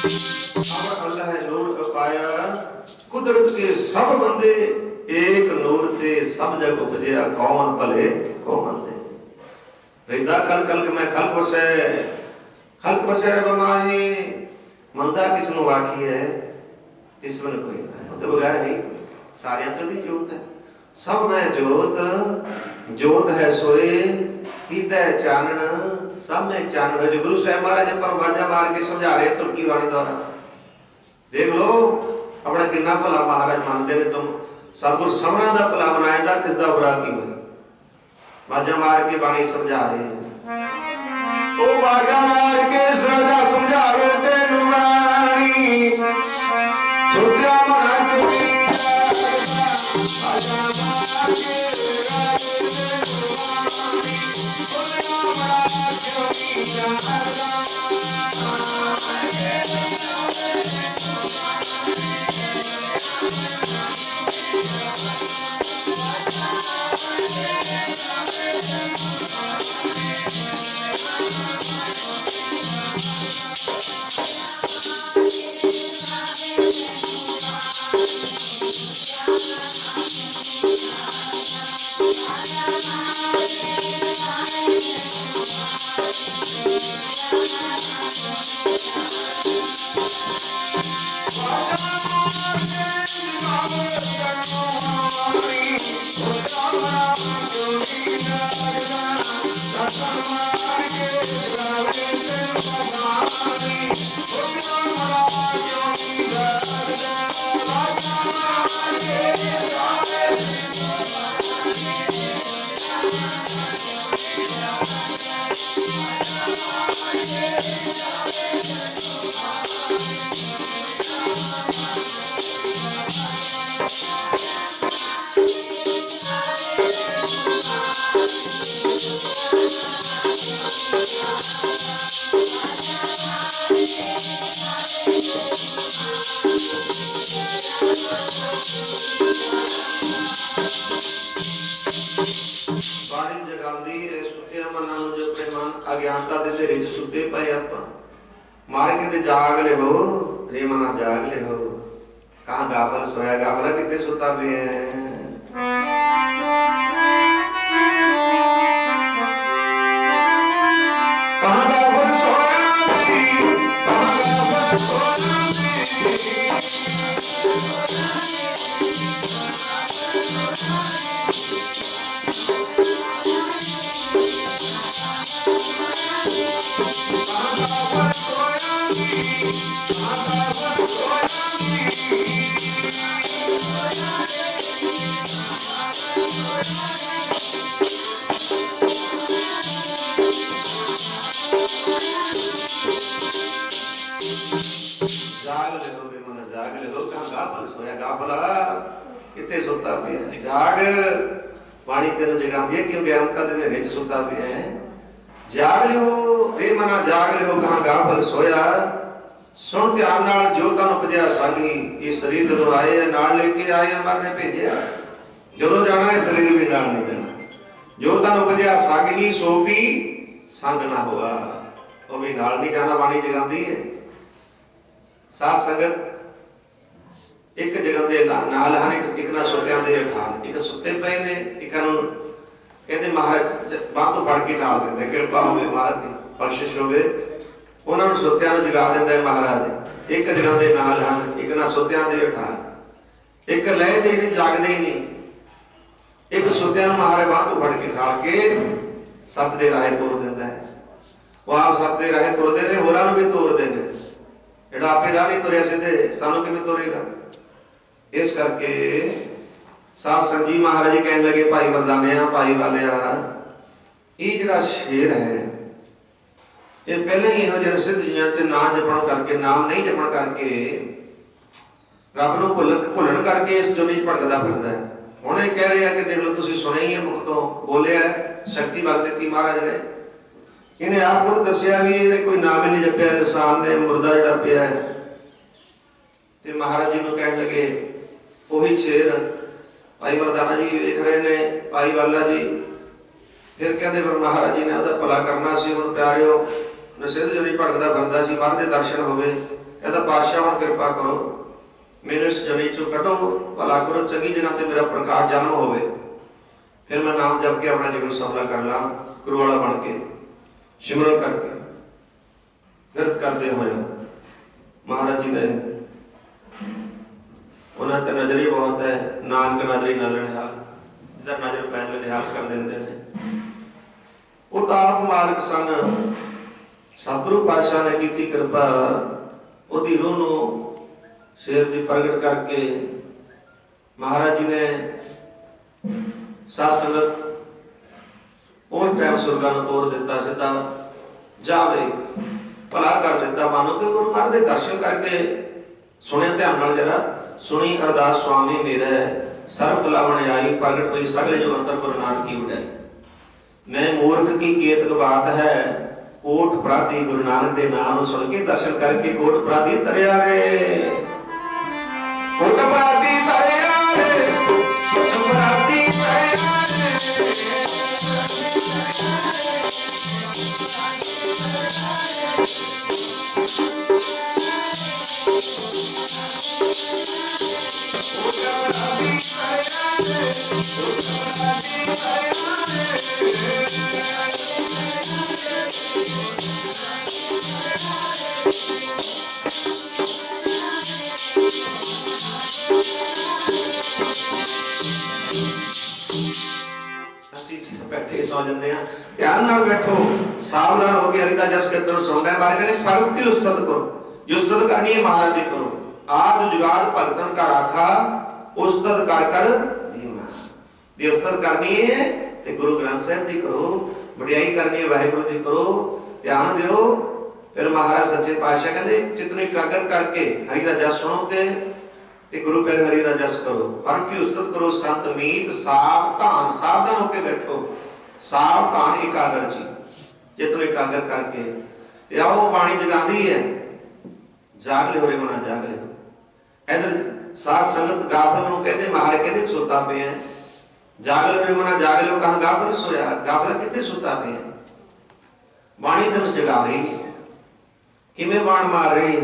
अल्लाह नूर पाया कुदरत के सब बंदे एक नूर ते सब जग उपजया कौन भले कौन दे रिदा कल कल के मैं खल बसे बमाही मंदा किसनु वाकी है इसमें कोई ना तो बगैर है सारे तो दी जोत है सब में जोत है सोए कीता चानन सब में चानन है। जो गुरु साहब महाराज पर वाजा मार के समझा रहे तुर्की वाणी द्वारा देख लो अपना किन्ना भला महाराज मानते ने तुम सतगुर समना दा भला बनाया तिसदा बुरा की होई वाजा मार के बाणी समझा रहे हैं ओ वाजा मार के सदा समझावे तेनु बाणी सोचा मना के वाजा मार के अज्ञानता दे तेरे च सुते पए आपां मार के ते जाग ले हो रे मना जाग ले हो कहां गाफल सोया गाफला किते सुता पे है कहां गाफल सोया कहां गाफल सोया जाग ले हो रे मन जाग ले हो कहां गाफल सोया गाफला किथे सुता पिया। जाग बाणी तेन जगाती है, क्यों ज्ञानता दे विच सुता पिया है। जाग लियो रे मना, जाग लियो कहां गाफल सोया। सुन ध्यान नाल जो तन उपजया संगी, ये शरीर जदों आए नाल लेके आए अमर ने भेजिया, जदों जाना है शरीर भी नाल नहीं जाना। जो तन उपजया संग ही सो भी संग ना हुआ, वो भी नाल नहीं जाना। बाणी जगाती है साध संगत एक जगह दे नाल हन, एक ना सुत्या दे ठाल, एक सुते पे ने, एक कहते महाराज बाह तो फड़ के ठाल देंगे, कृपा होवे महाराज दी बख्शिश होवे, उन्होंने सुत्या नूं जगा देंदा है महाराज। एक जगह दे नाल हन, एक ना सुत्या दे ठाल, एक लय दे नहीं जागदे ही नहीं, एक सुत्या नूं महाराज बाह तो फड़ के ठाल के सत दे राहे तोर देंदा है। वो आप सत दे राहे तुरदे ने, होरां नूं भी तोरदे ने। जिहड़ा आपे राह नहीं तुरिया सीधे, सानूं किवें तोरेगा। इस करके साध संगत जी महाराज जी कहने लगे, भाई वरदानिया भाई वालिया, ये जिहड़ा शेर है ये पहले ही इहो जिहे सिद्ध जिहां च ना जपण करके, नाम नहीं जपण करके, रब नूं भुलण करके इस दुनिया भटकदा फिरदा है। हुण ये कह रहे हैं कि देख लो तुसीं सुनिया ही है, मुख तो बोलिया शक्ति बल दित्ती महाराज ने। इन्हें आप खुद दसिया भी इहने कोई नाम ही नहीं जपिया, इंसान ने मुर्दा जिहड़ा पिया है। ते महाराज जी नूं कहण लगे ਉਹੀ शेर भाई मरदाना जी वेख रहे ने, भाई वाला जी फिर कहते पर महाराज जी ने ਉਹਦਾ ਭਲਾ ਕਰਨਾ ਸੀ। ਹੁਣ ਪਿਆਰਿਓ ਨਸਿੱਧ ਜੋ ਨਹੀਂ ਭਟਕਦਾ ਫਿਰਦਾ ਸੀ, ਮਰ ਦੇ ਦਰਸ਼ਨ ਹੋਵੇ। ਕਹਿੰਦਾ ਪਾਤਸ਼ਾਹ ਹੁਣ ਕਿਰਪਾ ਕਰੋ, ਮੈਨੂੰ ਇਸ ਜਨੀ ਚੋਂ ਕੱਢੋ, ਭਲਾ ਕਰੋ, ਚੰਗੀ ਜਗ੍ਹਾ ਤੇ ਮੇਰਾ ਪ੍ਰਕਾਸ਼ ਜਨਮ ਹੋਵੇ, ਫਿਰ ਮੈਂ ਨਾਮ ਜਪ ਕੇ ਆਪਣਾ ਜੀਵਨ ਸਫਲਾ ਕਰ ਲਾਂ, ਗੁਰੂ ਵਾਲਾ ਬਣ ਕੇ ਸਿਮਰਨ ਕਰਕੇ। ਕਿਰਤ ਕਰਦੇ ਹੋਏ महाराज जी ने उन्होंने नजर ही बहुत है, नानक नजरी नजर निहाल, जिधर नजर पैन निहाल कर देंगे ने। वो तो आप मालिक सन, सतगुरु पातशाह ने की कृपा, उसकी रूह नूं शेर दी प्रगट करके महाराज जी ने साध संगत उस टाइम सुरगां नूं तोड़ दिता, सीधा जावे भला कर दिता। मानो कि गुरु महाराज दे दर्शन करके सुने ध्यान नाल, जरा सुनी अरदास स्वामी मेरा सर्व बुलावन आई, प्रगट पई सगले जो अंतर गुरु नानक की उड़ाई। मैं मूर्ख की केतक बात है, कोट अपराधी गुरु नानक दे नाम सुन के दर्शन करके कोट अपराधी तरिया रे, कोट अपराधी तरिया रे, कोट अपराधी तरिया रे। बैठे सौ जाते हैं, ध्यान नाल बैठो, सावधान होकर हरि दा जस कीर्तन सुनना है। बारे कहते सर्व की उस्तत करो, जो उस्तत करनी है महाराज जी करो। आज जुगाड़ भगतन का राखा, उस्तत कर कर दीना। दी उस्तत करनी है ते गुरु ग्रंथ साहिब दी करो, वडियाई करनी है वाहिगुरु दी करो, ध्यान दियो। फिर महाराज सच्चे पातशाह कहते चित्त एकाग्र करके हरि दा जस सुनो ते गुरु पहले हरि दा जस करो, हर की उस्तत करो। संत मीत सावधान, सावधान होके बैठो, सावधान एकाग्र जी, चित्त एकाग्र करके आओ। बाणी जगांदी है, जाग लियो रे मना, जाग लियो। इधर साध संगत गाफल नूं कहते महाराज कहते सुता पे है, जाग लियो रे मना, जाग लियो। कहां गाफल सोया, गाफला किथे सुता पे है। बाणी तन जगा रही, किवें बाण मार रही,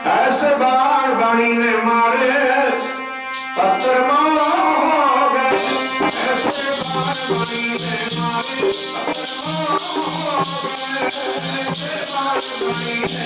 ऐसे बाण बाणी ने मारे पत्थर मार हो गए, ऐसे बाण बाणी ने मारे पत्थर मार हो गए, ऐसे बाण बाणी ने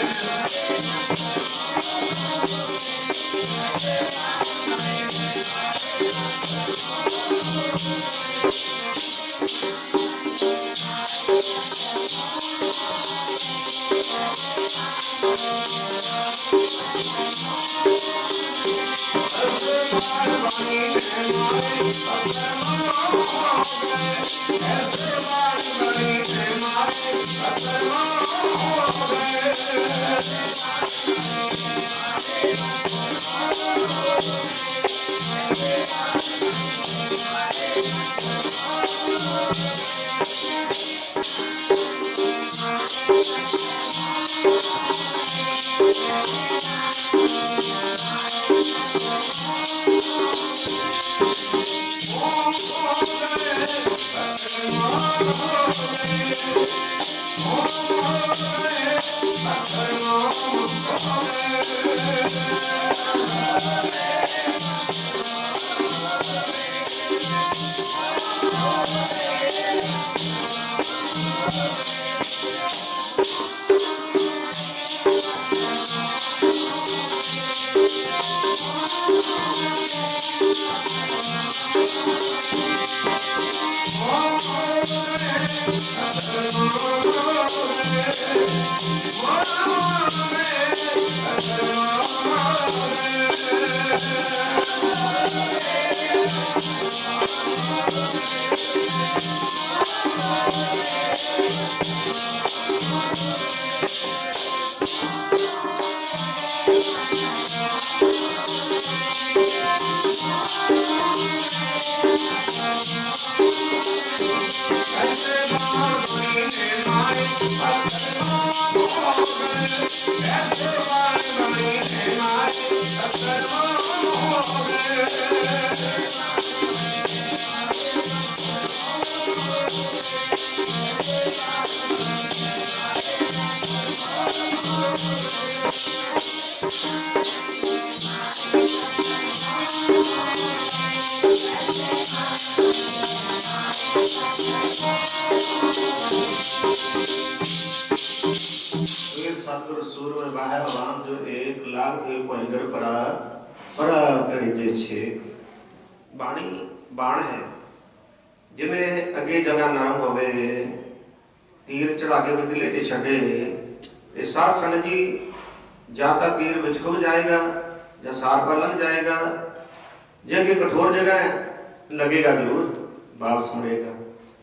सतगुरु सूर में बाहर वाम जो एक लाख के भयंकर परा परा करिजे छे बाणी बाण है जिमें अगे जगह नरम होवे तीर चढ़ा के दिले ते छड़े ते साथ संग जी जा तक तीर विच खुब जाएगा या सार पर लग जाएगा जे कि कठोर जगह है लगेगा जरूर वापस मुड़ेगा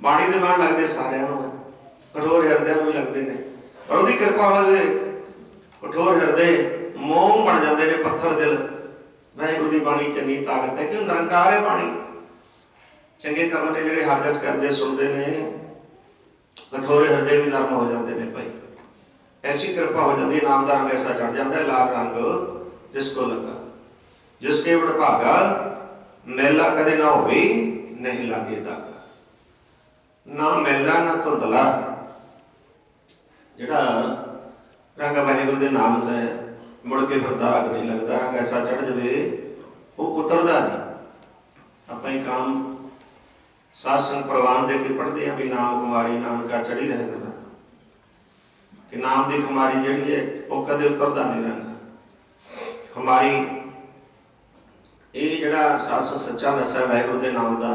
बाणी दे बाण लगदे सारियां नूं कठोर हृदय नूं लगदे ने और उदी कृपा होवे कठोर हृदय मोम बन जाते ने पत्थर दिल वाहिगुरू दी बाणी चंगी ताकत है कि निरंकार है बाणी चंगे कर्म ने जिहड़े हर जस करदे सुनते ने कठोर हृदय भी नरम हो जाते हैं भाई ऐसी कृपा हो जाती है नाम का रंग ऐसा चढ़ जाता है लाल रंग जिसको लगा जिसके वडभागा मैला कदे ना हो नहीं लागे दागा ना मैला ना धुंधला जिहड़ा रंग वाहिगुरू दे नाम दा है मुड़ के फिर दाग नहीं लगता रंग ऐसा चढ़ जाए वो उतरदा नहीं आप ही काम साध संग प्रवान दे के पढ़ते हैं भी नाम कुमारी नानका चढ़ी रहना कि नाम की कुमारी जिहड़ी है वो कदे उतरदा नहीं रंग कुमारी ये जिहड़ा साध सच्चा नशा वाहिगुरू दे नाम का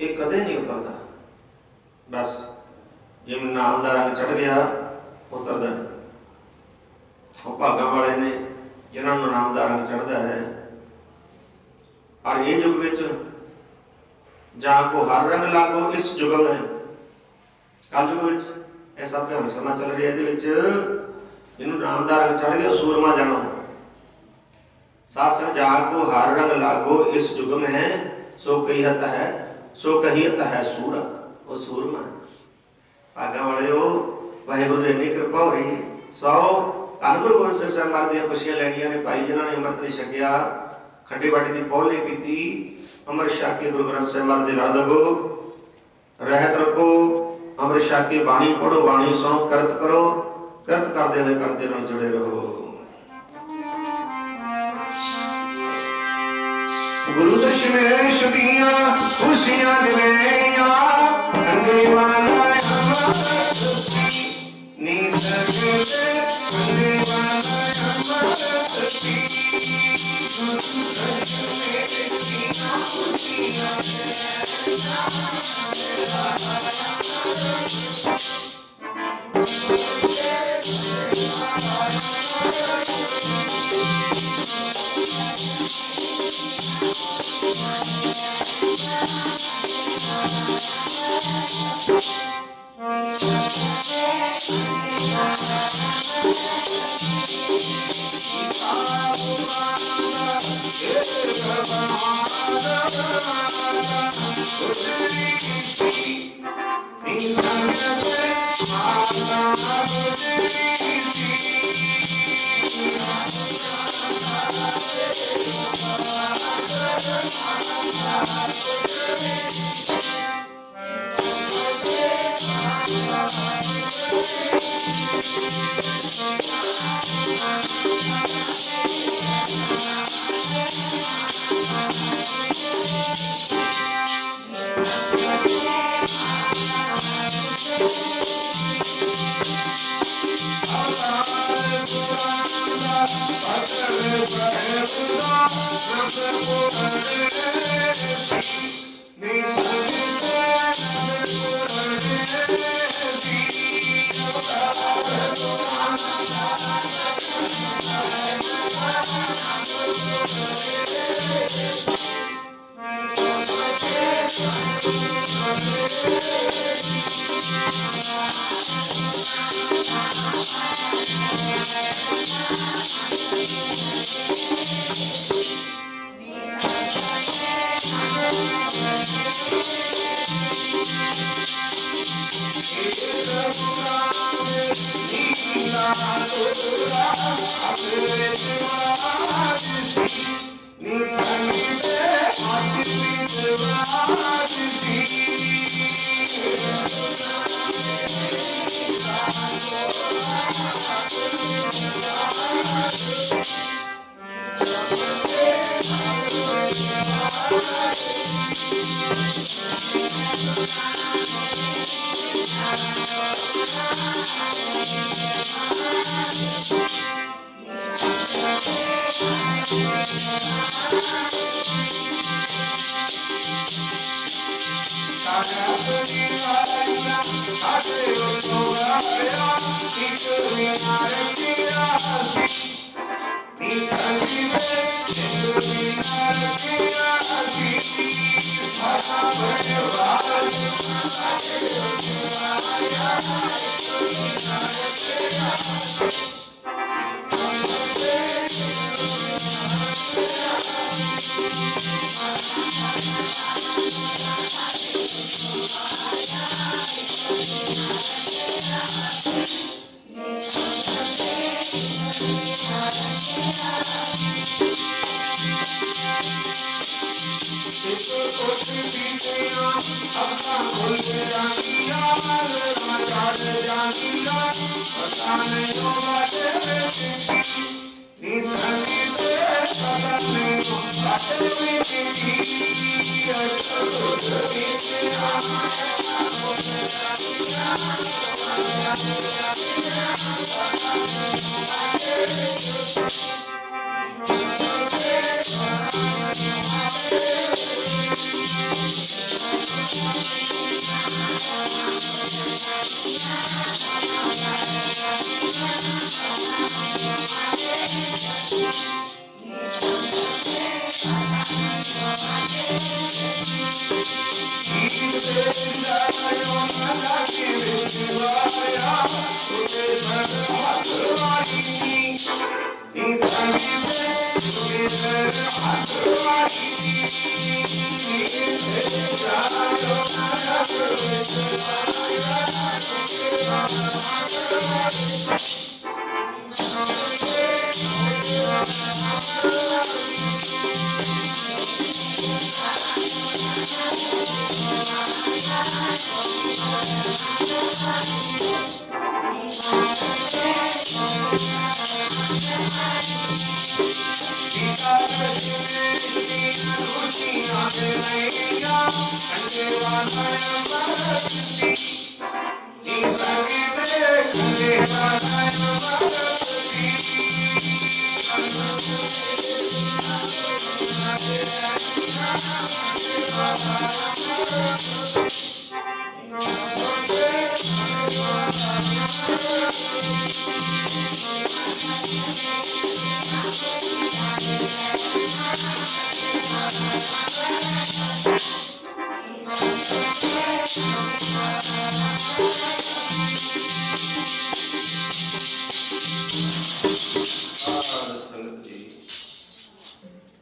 ये कदे नहीं उतरदा बस जिवें नाम का रंग चढ़ गया उतरदा नहीं वो भागा वाले ने जिन्होंने नाम का रंग चढ़ता है और ये युग विच जा को हर रंग लागो इस युग में कल युग विच ऐसा भयानक समा चल रहा है जिन्होंने नाम का रंग चढ़ गया सूरमा जानो सास जा को हर रंग लागो इस युग में सो कहियत है सूर वो सूरमा भागा वाले हो वाहिगुरू की इन्नी कृपा हो रही है सो धन गुरु गोबिंद सिंह साहब महाराज दी खुशियां लैनियां ने भाई जिन्होंने अमृत नहीं छकिया खड्डी बाटी की पौल नहीं पीती अमृत छक के गुरु ग्रंथ साहिब महाराज लड़ दगो रहत रखो अमृत छक के बाणी पढ़ो बाणी सुनो करत करो करत करते रहो जुड़े रहो गुरु दशमेश दिया खुशियां दिलेया अंगे वाला नींद के अंगे वाला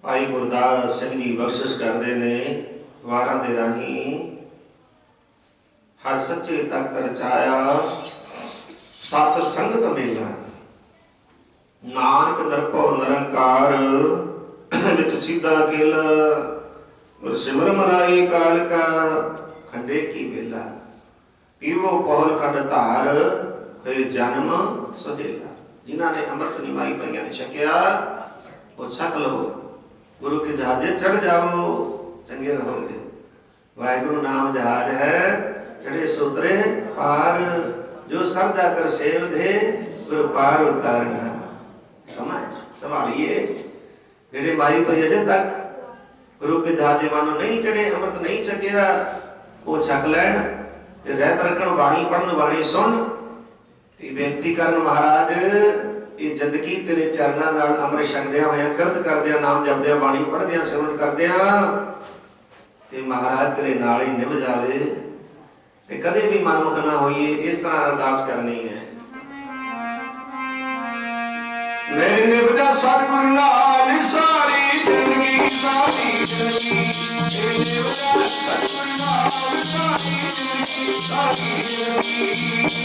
भाई गुरदास सिंह जी बख्शिश करते ने वारां दे राही हर सच्चे तख्त रचाया सत संगत मेला नानक दरपो निरंकार विच सीधा केला और सिमर मनाई काल का खंडे की बेला पीवो पौल खंड धार हुए जन्म सुहेला जिन्हों ने अमृत निमाई पाइया ने छकिया वो छक लो गुरु के जहाजे चढ़ जाओ चंगे रहोगे वाहिगुरु नाम जहाज है चढ़े सोतरे पार जो श्रद्धा कर सेव दे गुरु पार उतारना समय संभालिए ਜਿਹੜੇ ਮਾਈ ਭਾਈ ਅਜੇ ਤੱਕ ਗੁਰੂ ਕੇ ਜਹਾਜ਼ ਮਾਨੋ ਨਹੀਂ ਚੜੇ, ਅੰਮ੍ਰਿਤ ਨਹੀਂ ਛਕਿਆ, ਉਹ ਛਕ ਲੈਣ ਤੇ ਰਹਿਤ ਰੱਖਣ, ਬਾਣੀ ਪੜਨ, ਬਾਣੀ ਸੁਣ ਤੇ ਬੇਨਤੀ ਕਰਨ ਮਹਾਰਾਜ ਇਹ ਜ਼ਿੰਦਗੀ ਤੇਰੇ ਚਰਨਾਂ ਨਾਲ ਅੰਮ੍ਰਿਤ ਛਕਦਿਆਂ ਹੋਇਆ, ਕਿਰਤ ਕਰਦਿਆਂ, ਨਾਮ ਜਪਦਿਆਂ, ਬਾਣੀ ਪੜ੍ਹਦਿਆਂ, ਸਿਮਰਨ ਕਰਦਿਆਂ ਤੇ ਮਹਾਰਾਜ ਤੇਰੇ ਨਾਲ ਹੀ ਨਿਭ ਜਾਵੇ ਤੇ ਕਦੇ ਵੀ ਮਨਮੁਖ ਨਾ ਹੋਈਏ। ਇਸ ਤਰ੍ਹਾਂ ਅਰਦਾਸ ਕਰਨੀ ਹੈ। ਮੇਰੇ ਨਿਭਦਾ ਸਤਿਗੁਰ ਨਾਲ ਸਾਰੀ ਜ਼ਿੰਦਗੀ, ਸਾਰੀ ਜ਼ਿੰਦਗੀ ਮੇਰੇ ਨਿਭਦਾ ਸਤਿਗੁਰ ਨਾਲ ਸਾਰੀ ਜ਼ਿੰਦਗੀ, ਸਾਰੀ ਜ਼ਿੰਦਗੀ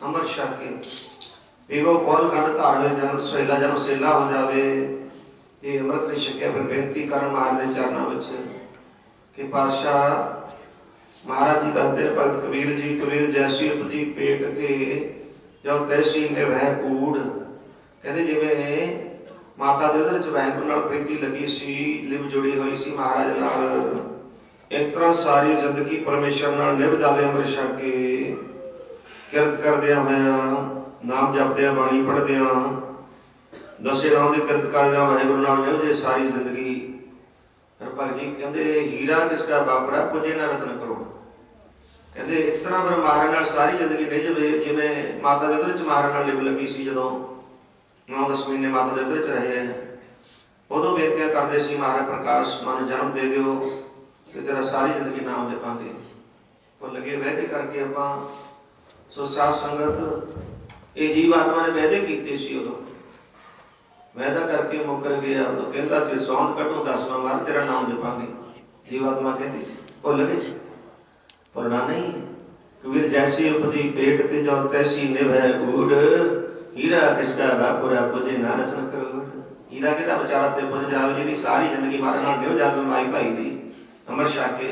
ਅੰਮ੍ਰਿਤ ਛਕ ਕੇ ਪੀਵੋ ਪੌਲ ਖੰਡ ਧਾਰ ਹੋਏ, ਜਨਮ ਸਵੇਲਾ ਜਨਮ ਸੇਲਾ ਹੋ ਜਾਵੇ ਤੇ ਅੰਮ੍ਰਿਤ ਨਹੀਂ ਛਕਿਆ। ਫਿਰ ਬੇਨਤੀ ਕਰਨ ਮਹਾਰਾਜ ਦੇ ਚਰਨਾਂ ਵਿੱਚ ਕਿ ਪਾਤਸ਼ਾਹ ਮਹਾਰਾਜ ਜੀ ਦੱਸਦੇ ਭਗਤ ਕਬੀਰ ਜੀ, ਕਬੀਰ ਜੈਸੀ ਉਪਜੀ ਪੇਟ ਤੇ ਜੋ ਤੈਸੀ ਨਿਭੈ ਕੂੜ। ਕਹਿੰਦੇ ਜਿਵੇਂ ਮਾਤਾ ਦੇ ਉਹਦੇ ਵਿੱਚ ਵਾਹਿਗੁਰੂ ਨਾਲ ਪ੍ਰੀਤੀ ਲੱਗੀ ਸੀ, ਲਿਵ ਜੁੜੀ ਹੋਈ ਸੀ ਮਹਾਰਾਜ ਨਾਲ, ਇਸ ਤਰ੍ਹਾਂ ਸਾਰੀ ਜ਼ਿੰਦਗੀ ਪਰਮੇਸ਼ਰ ਨਾਲ ਨਿਭ ਜਾਵੇ ਅੰਮ੍ਰਿਤ ਛਕ ਕੇ, ਕਿਰਤ ਕਰਦਿਆਂ ਹੋਇਆਂ, ਨਾਮ ਜਪਦਿਆਂ, ਬਾਣੀ ਪੜ੍ਹਦਿਆਂ, ਦਸੇ ਰਾਹ ਦੀ ਕਿਰਤ ਕਰਦਿਆਂ ਵਾਹਿਗੁਰੂ ਨਾਲ ਨਿਭ ਜੇ ਸਾਰੀ ਜ਼ਿੰਦਗੀ। ਫਿਰ ਭਗਤ ਜੀ ਕਹਿੰਦੇ ਹੀਰਾ ਕਿਸਕਾ ਵਾਪਰਾ ਪੁੱਜੇ ਨਾ ਰਤਨ ਕਰੋੜ। ਕਹਿੰਦੇ ਇਸ ਤਰ੍ਹਾਂ ਫਿਰ ਮਹਾਰਾਜ ਨਾਲ ਸਾਰੀ ਜ਼ਿੰਦਗੀ ਨਿਭ ਜਾਵੇ ਜਿਵੇਂ ਮਾਤਾ ਦੇ ਉਹਦੇ ਵਿੱਚ ਮਹਾਰਾਜ ਨਾਲ ਲਿਵ ਲੱਗੀ ਸੀ। ਜਦੋਂ 9-10 ਮਹੀਨੇ ਮਾਤਾ ਦੇ ਉਹਦੇ ਵਿੱਚ ਰਹੇ ਆ, ਉਦੋਂ ਬੇਨਤੀਆਂ ਕਰਦੇ ਸੀ ਮਹਾਰਾਜ ਪ੍ਰਕਾਸ਼ ਮਨ ਜਨਮ ਦੇ ਦਿਓ ਕਿ ਤੇਰਾ ਸਾਰੀ ਜ਼ਿੰਦਗੀ ਨਾਮ ਜਪਾਂਗੇ। ਭੁੱਲ ਗਏ ਵਾਅਦੇ ਕਰਕੇ ਆਪਾਂ। ਸੋ ਸਾਧ ਸੰਗਤ ਇਹ ਜੀਵ ਆਤਮਾ ਨੇ ਵਾਅਦੇ ਕੀਤੇ ਸੀ, ਉਦੋਂ ਵਾਅਦਾ ਕਰਕੇ ਮੁੱਕਰ ਗਿਆ। ਉਦੋਂ ਕਹਿੰਦਾ ਕਿ ਸੌਂਦ ਕੱਢੋ 10ਵਾਂ ਮਾਰ ਤੇਰਾ ਨਾਮ ਜਪਾਂਗੇ। ਜੀਵ ਆਤਮਾ ਕਹਿੰਦੀ ਸੀ, ਭੁੱਲ ਗਏ? ਭੁੱਲਣਾ ਨਹੀਂ। ਕਬੀਰ ਜੈਸੀ ਉਪਜੀ ਪੇਟ ਤੇ ਜੋ ਤੈਸੀ ਨਿਭੈ ਊੜ, ਹੀਰਾ ਕਿਸਕਾ ਵਾਪਰਾ ਪੁੱਜੇ ਨਾ ਰਤਨ ਕਰੋੜ। ਹੀਰਾ ਕਿਹਦਾ ਵਿਚਾਰਾ ਤੇ ਪੁੱਜ ਜਾਵੇ ਜਿਹਦੀ ਸਾਰੀ ਜ਼ਿੰਦਗੀ ਮਾਰਨ ਨਾਲ ਨਿਭ ਜਾਵੇ ਮਾਈ ਭਾਈ ਦੀ ਅੰਮ੍ਰਿਤ ਛਕ ਕੇ।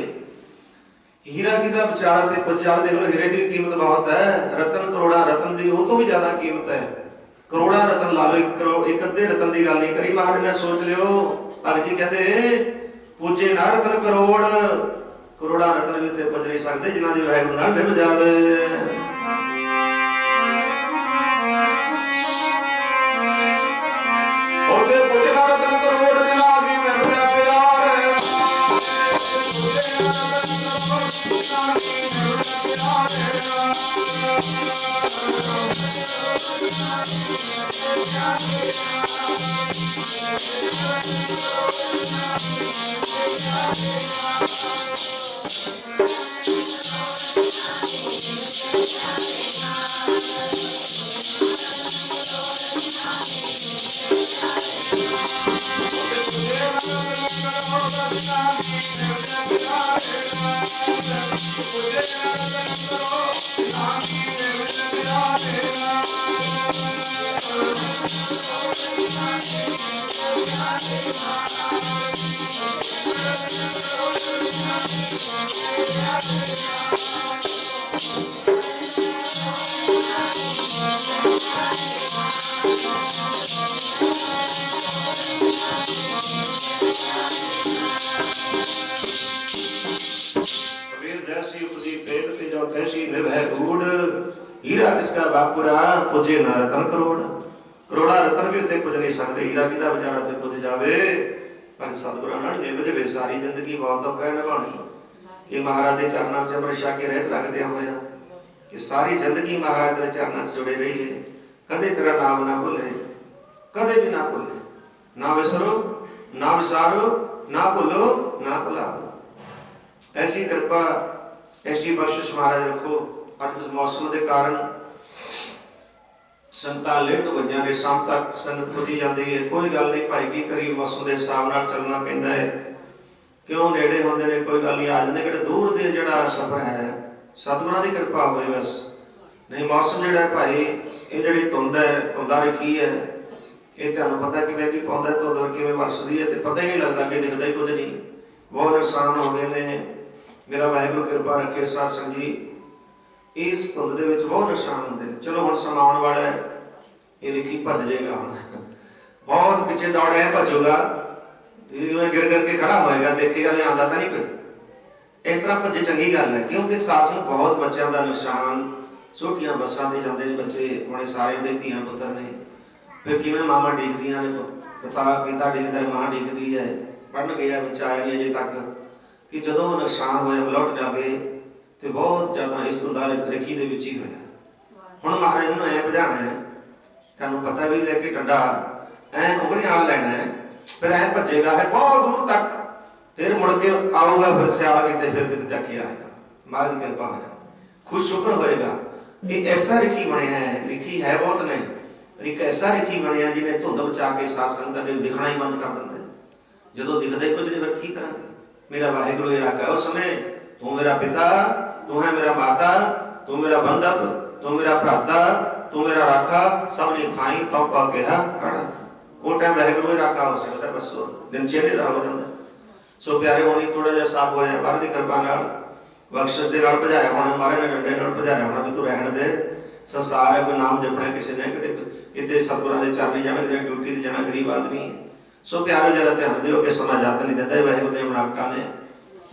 ਹੀਰਾ ਕਿਹਦਾ ਵਿਚਾਰਾ ਤੇ ਪੁੱਜ ਜਾਵੇ। ਦੇਖ ਲਓ ਹੀਰੇ ਦੀ ਕੀਮਤ ਬਹੁਤ ਹੈ, ਰਤਨ ਕਰੋੜਾਂ ਰਤਨ ਦੀ ਉਹ ਤੋਂ ਵੀ ਜ਼ਿਆਦਾ ਕੀਮਤ ਹੈ। ਕਰੋੜਾਂ ਰਤਨ ਲਾ ਲਓ, 1 ਕਰੋੜ 1 ਅੱਧੇ ਰਤਨ ਦੀ ਗੱਲ ਨਹੀਂ ਕਰੀ ਮਹਾਰਾਜ ਨੇ। ਸੋਚ ਲਿਓ ਭਗਤ ਜੀ ਕਹਿੰਦੇ ਪੁੱਜੇ ਨਾ ਰਤਨ ਕਰੋੜ, ਕਰੋੜਾਂ ਰਤਨ ਵੀ ਉੱਥੇ ਪੁੱਜ ਨਹੀਂ ਸਕਦੇ ਜਿਨ੍ਹਾਂ ਦੀ ਵਾਹਿਗੁਰੂ ਨਾਲ ਨਿਭ ਜਾਵੇ। ਉਹਦੇ ਪੁੱਜਣਾ ਰਤਨ ਕਰੋੜ ਦੇ ਨਾਲ ਹੀ ਮੈਂ ਪਿਆਰ हीरा किसका बापुरा पुजे ना रतन करोड़। करोड़ा रतन भी उत्ते पुज नहीं सकते, हीरा किदा बेचारा उत्ते पुज जावे। पर सतगुरां नाल निभ जावे सारी जिंदगी बहुत औखा निभानी। ये महाराज के चरणों च अमृत छक के रहत रखदे होया कि सारी जिंदगी महाराज के चरणों च जुड़े रहिए। कदे तेरा नाम ना भूले, कदे भी ना भूले, ना विसरो, ना विसारो, ना भूलो, ना भुलाओ। ऐसी कृपा ऐसी बख्शिश महाराज रखो। अज इस मौसम के कारण संगतां लेट गईयां ने, शाम तक संगत पुजी जाती है। कोई गल नहीं भाई, की करिए, मौसम के हिसाब नाल चलना पैंदा है। क्यों नेड़े होंदे ने, कोई गल नहीं, आ जाते। कि दूर दे जिहड़ा सफर है सतगुरां दी कृपा होवे बस। नहीं मौसम जिहड़ा भाई ये जिहड़ी धुंद है, धुंदा रखी है, ये तुहानूं पता किवें दी पाउंदा, धुंद किवें वरसदी है, तो पता ही नहीं लगता कि दिखदा ही कुछ नहीं। बहुत नुकसान हो गए ने। मेरा वाहिगुरू कृपा रखे साध संगत जी, इस धुंद दे विच बहुत नुकसान होंदे ने। चलो हुण समा आउण वाला है, ये लिखी भज जाएगा, हुण बहुत पिछे दौड़ा है, भजूगा, गिर गिर के खड़ा होएगा, देखेगा भी आंदा तो नहीं कोई। इस तरह भजे चंगी गल है, क्योंकि शासन बहुत बच्चों का नुकसान। छोटियां बसां ते जांदे ने बच्चे, हुणे सारे दे धीआं पुत्तर ने, फिर किवें मामा डिगदियां ने, पिता डिगदा है, मां डिगदी है, पढ़न गया बच्चा आया नहीं अजे तक, कि जदों नुकसान होया बलौट लगे तो बहुत ज़्यादा इस धुंदा रखी दे विच ही होया। हुण महाराज नूं ऐ भजाणा है, तुहानूं पता भी है कि डंडा ऐ उंगली नाल लैणा है, फिर ऐ भजेगा है बहुत दूर तक, फिर मुड़ के आऊगा, फिर सियाल किते, फिर किते जाके आएगा। महाराज की कृपा हो जाए, खुश शुक्र होएगा। ये ऐसा रिखी बनया है, रिखी है बहुत नहीं, एक ऐसा रिखी बनया जिन्हें धुंद बचा के साथ संगत ने दिखना ही बंद कर देंगे। जो दिखता ही कुछ नहीं, फिर की करांगे। मेरा वाहिगुरू ये रखा उस समय, तू मेरा पिता, तू है मेरा माता, तू मेरा बंधक, तू मेरा भ्राता, तू मेरा राखा, सब ने खाई तो पा के कड़ा। वो टाइम वाहिगुरू राखा हो सकता, बस दिन चेहरे रहा हो जाता। सो प्यारे होनी थोड़ा जिहा साफ होया, महाराज की कृपा नाल बख्शिश दे नाल भजाया होना, महाराज ने डंडे नाल भजाया होना भी तू रहण दे। संसार है, कोई नाम जपना किसी ने, किते सतगुरां दे चरणी जाना, किसी ड्यूटी ते जाना, गरीब आदमी। सो प्यारे जरा ध्यान दिओ कि समा जात नहीं देता, वाहिगुरू दी बनावटां ने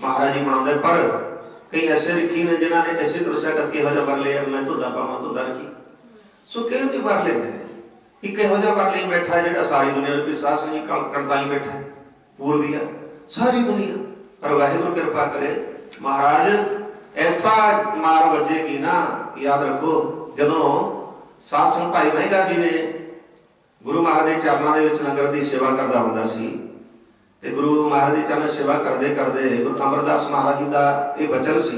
महाराज जी बनाउंदे। पर कई ऐसे रिखी ने जिन्हां ने ऐसी तपस्या करके इहो जिहा वर लिया, मैं धुंदा पावां, धुंदा रखी। सो किहों जी वर लेंदे ने, एक इहो जिहा वर लई बैठा है जिहड़ा सारी दुनिया नूं साध संगत जी कणताई बैठा है, पूर्विया सारी दुनिया। पर वाहिगुरू कृपा करे, महाराज ऐसा मार बजेगी ना, याद रखो। जदों साध संगत भाई महंगा जी ने गुरु महाराज के चरणों के विच लंगर की सेवा करता हुंदा सी, ते गुरु महाराज के चरण सेवा करते करते गुरु अमरदास महाराज जी का यह वचन सी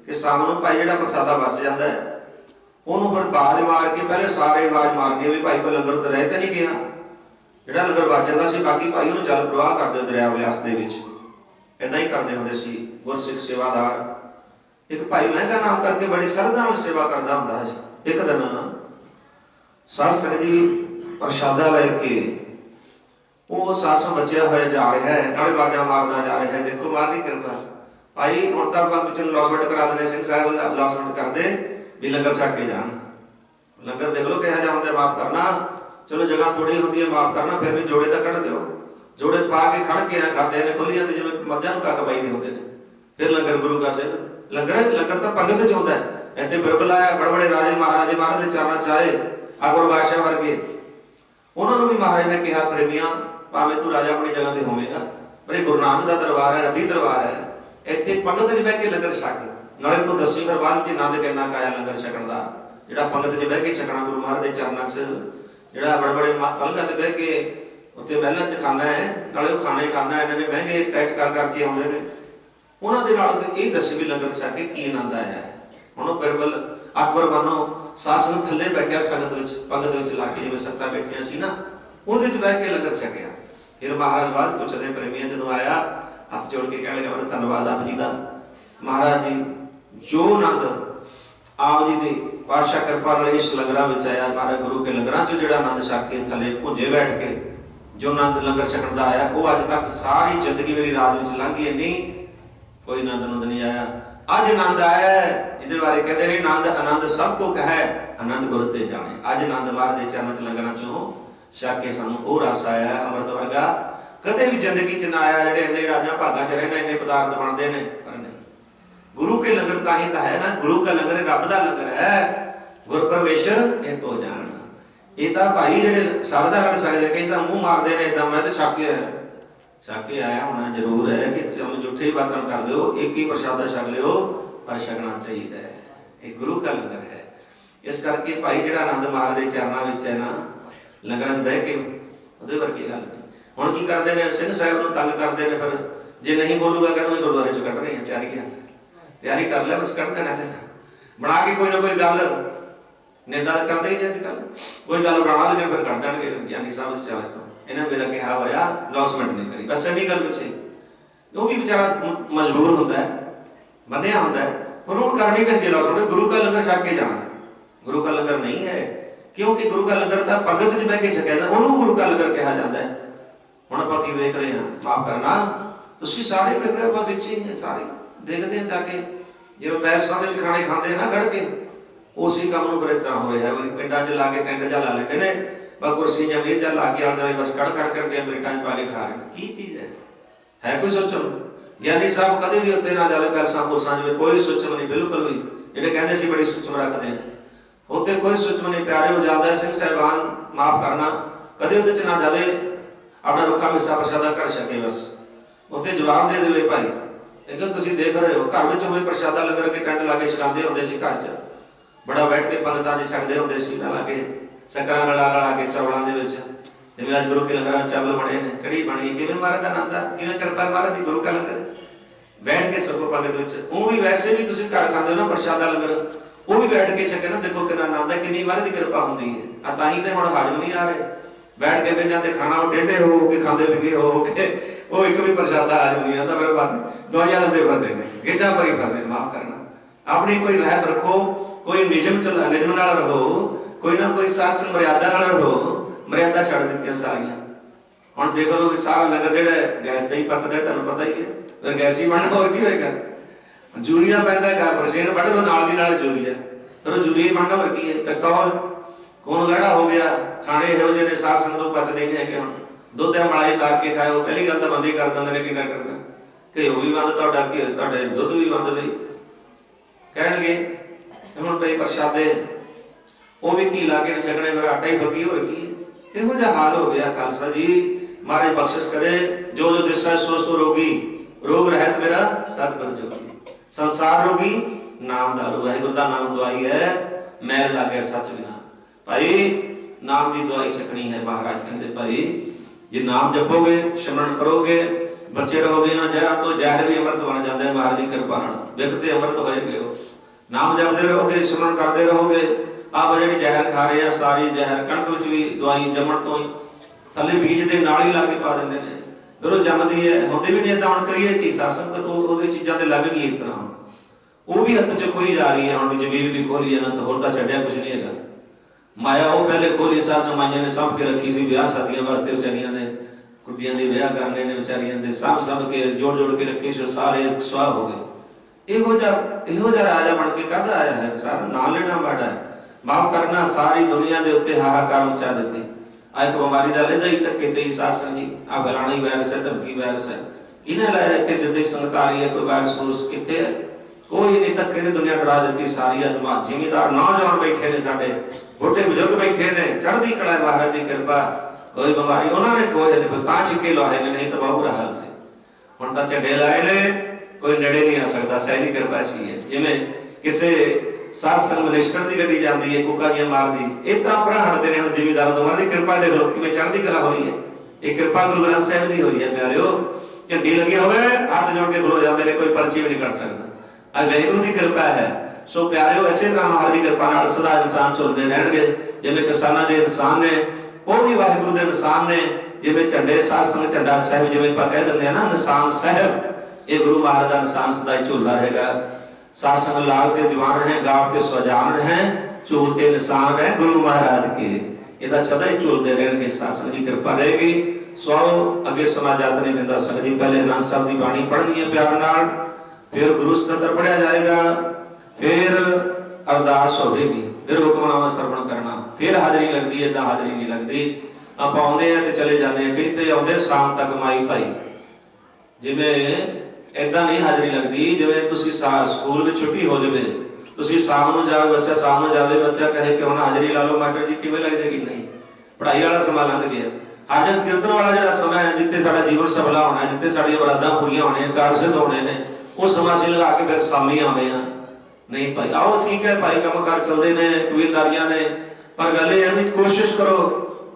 कि सामनों भाई जिहड़ा प्रसादा बच जाता है, उन्होंने फिर बाज मार के, पहले सारे आवाज मारनी भी भाई को लंगर तो रह तो नहीं गया। जिहड़ा लंगर बच जाता सी, बाकी भाई उन्होंने जल प्रवाह करते दरिया व्यास दे विच, इदां ही करते होंदे सी। गुरसिख सेवादार एक भाई महंगा नाम करके बड़ी श्रद्धा नाल सेवा करता हुंदा सी। एक दिन साध संगत जी प्रसादा लैके वो सासों बचिया हुआ जा रहा है, नाले बाजा मारदा जा रहा है। देखो मार की कृपा भाई, हुण तां आपां पिछों लॉसमेंट करा देने, सिंह साहब लॉसमेंट कर दे भी लंगर छक के जान। लंगर देख लो किहा जा हुंदा, माफ करना, चलो जगह थोड़ी होंदी है, माफ करना, फिर भी जोड़े तो कढ़ दिओ। जोड़े पा के खड़ के खाते ने खोलियां, जिवें मੱਝਾਂ ਨੂੰ कक पाई नहीं होंदे ने। फिर लंगर गुरु का सिंह लंगर तो पंगत च होंदा है। इत्थे बिरबल आया, बड़े बड़े राजे महाराजे महाराज दे चरणा च आए, अकबर बादशाह वर्गे, उन्होंने भी महाराज ने कहा, प्रेमिया भावें तू राजा अपनी जगह पर होवेगा, पर ये गुरु नानक का दरबार है, रबी दरबार है, इत्थे पंगत च बह के लंगर छक। नाले तू दसी फिर बाद च आनंद किन्ना आया लंगर छकण दा, जिहड़ा पंगत च बह के छकना गुरु महाराज के चरणा च, जिहड़ा बड़े बड़े पलंघां ते बह के उत्ते महलां च खाना है, नाले वो खाना ही खाना, इन्हां ने महंगे टैक्स कर करके आउंदे ने, उन्हां दे नाल ये दस भी लंगर छक के की आनंद आया। हुण बिरबल अकबर मानो शासन थल्ले बैठा संगत विच, पंगत विच ला के जिवें सत्ता बैठियां सी ना, उहदे च बह के लंगर छकिया। फिर महाराज बाद पुछदे, प्रेमिया जदों आया हथ जोड़ के कहण लगा, धन्नवाद आप जी का। महाराज जी जो आनंद आप जी की पातशाह कृपा नाल इस लंगरां विच आया, महाराज गुरु के लंगरां चों जिहड़ा आनंद छक के थल्ले भुंजे बैठ के जो आनंद लंगर छकण दा आया, वो अज तक सारी जिंदगी मेरी राज विच लंघ गई, नहीं कोई आनंद नहीं आया। अज आनंद आया जिहदे बारे कहते हैं, आनंद आनंद सब को कहे, आनंद गुर ते जाने। अज आनंद महाराज दे चरण च लंगरां चों छक के सानूं वो रस आया अमृत वर्गा, कदे भी जिंदगी च ना आया। जिहड़े इन्ने राजा भागां च रहने, इन्ने पदार्थ बनते हैं, पर नहीं, गुरु के लंगर ताही तो है ना, गुरु का लंगर रब दा लंगर है, गुर परमेश्वर एक हो जान। ये तो भाई जिहड़े सरदा कर सकदे, कहंदा मूंह मारदे ने इदां, मैं तो छक के आया होना जरूर है कि तुम झूठे बर्तन कर दो, एक ही प्रसादा छक लियो, पर छकना चाहिए है, एक गुरु का लंगर है। इस करके भाई जिहड़ा आनंद महाराज के चरणों में है ना, लंगर बह के उहदे वर्गी गल नहीं। हुण की करदे ने, सिंह साहिब नूं तंग करदे ने, फिर जे नहीं बोलूगा कहूँगा गुरुद्वारे चो कट रहे हैं, तैयारी कर लिया, बस कट देना बना के कोई ना कोई गल निंदा करते ही अजकल कोई गल बना लेंगे फिर कर देंगे ज्ञानी साहब चाहे तो इन्हें मेरा कहा होया लॉसमेंट नहीं करी, बस इन्हीं गल पिछे वो भी बेचारा मजबूर होता है, बनिया होता है, उन्होंने करनी पैंती लॉसमेंट। गुरु का लंगर छक के जाना, गुरु का लंगर नहीं है, क्योंकि गुरु का लंगर था भगत च बह के छकिया जाता, उन्होंने गुरु का लंगर कहा जाता है। हुण आपां की देख रहे हैं, माफ करना तुसीं सारे देख रहे हो, बिच ही हैं सारे देखते हैं, ताकि जिवें पैरसां दे खाने खाते हैं ना खड़ के, उसी काम नूं बड़े तरह हो रहा है। पिंडां च ला के टेंट जा ला लेते हैं, बस कुर्सी या मेज ला के आले बस कड़ करके प्लेटां च पा के खा रहे हैं। की चीज़ है कोई सोचण? ज्ञानी साहब कदे भी उत्ते ना जावे पैरसां पुरसां च, कोई सोचण नहीं, बिल्कुल भी जिहड़े कहंदे सी बड़ी सोचण रखदे हैं, उत्ते कोई सोचण नहीं। प्यारे हो जांदा है सिंह साहिबान, माफ करना कदे उहदे च ना जावे, अपना रुखा मिस्सा प्रशादा कर सके, बस उत्ते जवाब दे देवे भाई। क्योंकि तुसीं देख रहे हो घर में कोई प्रशादा लंगर के टेंट ला के छकांदे हुंदे सी, घर च बड़ा बैठ के पंडितां जी छकदे हुंदे सी, ला के सकरां ला के चौलां दे विच, जिवें अज गुरु के लंगर चावल बने ने, कड़ी बनी, किवें महाराज दा नाम दा, किवें किरपा महाराज दी गुरु का लंगर बैठ के सब पंडित विच। वो भी वैसे भी तुसीं घर खांदे हो ना प्रशादा लंगर, वो भी बैठ के छके ना, देखो कितना आनंद है, कितनी महाराज दी किरपा हुंदी है। आ तां ही ते हुण हाजम नहीं आ रहे, बैठ के बिना ते खाना वो टेढ़े हो के खांदे पिगे हो के वो एक भी प्रशादा हाजम नहीं आता, फिर बात दवाइयां लंदे फिरदे ने, गेजा भरी फिरदे। माफ करना अपनी कोई रहत रखो, कोई निजम निजम नाल रहो, कोई ना कोई शासन मर्यादा नाल रहो, मर्यादा छड़ दित्तियां सारियां। हुण देख लो कि सारा लंगर जिहड़ा गैस ते ही पकदा, तुहानूं पता ही है, फिर गैस ही बनना, होर की होएगा? जूरीआ पैंदा घर परसेंट बढ़ लो नाल दी नाल जूरीआ, फिर जूरीआ बनना, होर की है? पिस्तौल कौन गड़ा हो गया, खाने इहो ਜਿਹੇ साध संगत तो पचदे नहीं है। हुण दुध या मलाई तार के खाओ, पहली गल तो बंद ही कर दिंदे ने कि डॉक्टर ने घिओ भी बंद, तुहाडे दुध भी बंद, बई कहणगे हुण बई प्रशादे वो भी घी ला के छकणे, फिर आटा ही पकी, होर की है? इहो जिहा हाल हो गया। खालसा जी महाराज बख्शिश करे, जो जो दिसै सो सो रोगी, रोग रहत मेरा सतगुर जोगी, संसार रोगी नाम दारू, वाहिगुरू दा नाम दवाई है, मैल लागे सच बिना। भाई नाम की दवाई छकनी है। महाराज कहते भाई जे नाम जपोगे, सिमरन करोगे, बचे रहोगे ना जहर तो जहर भी अमृत बन जाता है। महाराज की कृपा नाल विकते अमृत होएगे। नाम जपते रहोगे, सिमरन करते रहोगे, आप जी जहर खा रहे हैं सारी जहर, कणक विच भी दवाई जमण तो ही थले बीज के नाल ही ला के पा देंगे ने, फिर वो जमदी है। होंदे भी नहीं इदां, हुण करिए कि सासंग तो ओहदी चीज़ां ते लग गई एक तरह, वो भी हत्थ च खोई जा रही है। हुण जमीर भी खोली है ना, तो होर तां छड्डिया कुछ नहीं हैगा। माया वो पहले खोली सास माइया ने साँभ के रखी सी, ब्याह शादियां वास्ते बेचारियां ने, कुड़ियां दे ब्याह करने ने बेचारियां दे साँभ के जोड़ के रखे सी, सारे स्वाह हो गए। इहो जिहा राजा बन के कद आया है? सारा नाम लेना माड़ा है। माफ करना सारी दुनिया के उत्ते हाहाकार मचा देती। एक बीमारी का लेदा ही धक्के ते ही सास संगी आ फलानी वायरस है, धमकी वायरस है, इन्हें लाया इतने जिद्दी संगत आ रही है, कोई वायरस वूरस कितने है? कोई नहीं, धक्के ते दुनिया डरा देती सारी। अजमा जिमीदार नौजवान बैठे ने, साडे बुढ़े बुजुर्ग बैठे ने, चढ़ती कड़ा है महाराज की कृपा। कोई बीमारी उन्होंने खोज नहीं, तां छिके लाए ने, नहीं तो बहुत बुरा हाल से। हुण तां झंडे लाए ने, कोई नेड़े नहीं आ सकता। सही कृपा ऐसी है, जिवें किसी साध संग निष्कड़ की गड्डी जाती है, कुका जी मार दी, इस तरह भरा हटते हैं। जिमीदार तो महाराज की कृपा देख लो कि चढ़ती कला हुई है। ये कृपा गुरु ग्रंथ साहिब की हुई है। प्यारिओ झंडी लगी होवे, हाथ जोड़ के खलो जाते हैं, कोई पर्ची भी नहीं कर सकता। अज वाहिगुरू की कृपा है। सो प्यारिओ इसे तरह महाराज की कृपा नाल सदा इंसान चलते रहणगे। जिवें किसानां दे इंसान ने, वो भी वाहिगुरू दे इंसान ने। जिवें झंडे साध संग झंडा साहिब, जिवें आपां कह दिंदे ना निशान साहिब, ये गुरु महाराज का निशान सदा ही झूलदा रहेगा। साध संग लाल के दीवान रहे, गाँव के स्वजान रहे, झूल के निशान रहे गुरु महाराज के, ये सदा ही झूलते रहेंगे। साध संग की कृपा रहेगी। सो अगे समा जात नहीं दिंदा। संगत जी पहले आनंद साहब की बाणी पढ़नी है प्यार नाल, फिर गुरु सतंत्र पढ़िया जाएगा, फिर अरदास होगी, फिर हुक्मनामा श्रवण करना, फिर हाजरी लगती है। हाजरी नहीं लगती, आप आते हैं तो चले जाते हैं, कई तो आते शाम तक माई भाई। जिवें इदा नहीं हाजरी लगती, जिवें तुसीं स्कूल में छुट्टी हो जाए, तुसीं शाम को जाओ, बच्चा शाम को जाए, बच्चा कहे कि हम हाजरी ला लो मास्टर जी, किवें लग जाएगी? नहीं, पढ़ाई वाला समा लंघ गया। हाजर कीर्तन वाला जो समय है, जिते साडा जीवन सफला होना है, जिते साडियां मुरादां पूरीआं होणियां, कार्य सिद्ध होने ने, वो समा असीं लगा के फिर सामी आउंदे हां। नहीं भाई आओ ठीक है भाई, काम कार चलते ने, कबीरदारियां ने, पर गल ये है कोशिश करो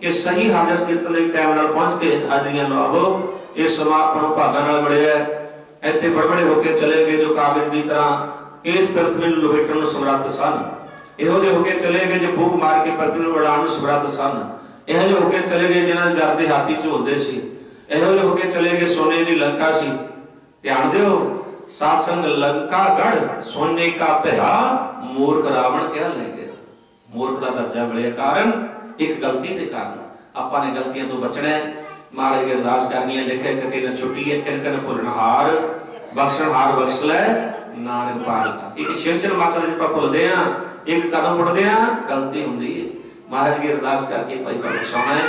कि सही हाजर कीर्तन के टाइम नाल पहुंच के हाजरियां लवाओ। ये समा अपन भागा नाल मिलिया इत्थे बड़बड़े होके चले गए जो कागज की तरह इस पृथ्वी नूं लपेटण नूं समर्थ सन। इहो जे होके चले गए जो फूक मार के पृथ्वी नूं उड़ाउण नूं समर्थ सन। इहो जे होके चले गए जिन्हां दे दर ते हाथी झोलदे सी। इहो जे होके चले गए सोने की लंका सी। ध्यान दिओ सासंग लंका गढ़ सोने का भरा मूर्ख रावण क्या ले गया। मूर्ख का दर्जा मिले कारण एक गलती के कारण। आपां ने गलतियां तो बचना है। महाराज की अरदास करनी है लिखे कते न छुट्टी है किन किन भुलनहार बख्शणहार बख्श लै नानक पाल। एक छिन मात्र जे ਆਪਾਂ ਭੁੱਲਦੇ ਆ एक कदम उठते हैं गलती होंदी है। महाराज की अरदास करके भाई बख्शाना है।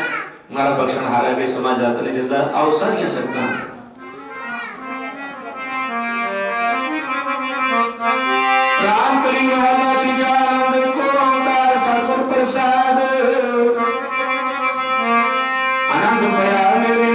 महाराज बख्शणहार है भी समा जात नहीं दिंदा। आओ सारियां संगतां राम कली वाला तीजा आनंद को ओंकार सतगुर प्रसाद आनंद भया मेरे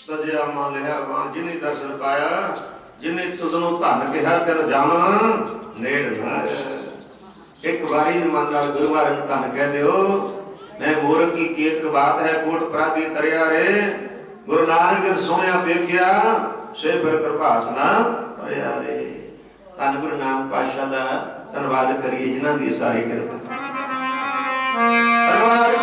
सजया मान लिया मान जिन्हें दर्शन पाया जिन्हें तुझनों धन कहा तेन जाम नेड़ ना एक बारी मन नाल गुरु महाराज धन कह दियो मैं मूर्ख की कीर्त बात है कोट अपराधी तरिया रे गुरु नानक ने सोया देखिया से फिर कृपासना परया रे। धन गुरु नानक पातशाह दा धन्यवाद करिए जिन्हां दी सारी कृपा धन्यवाद है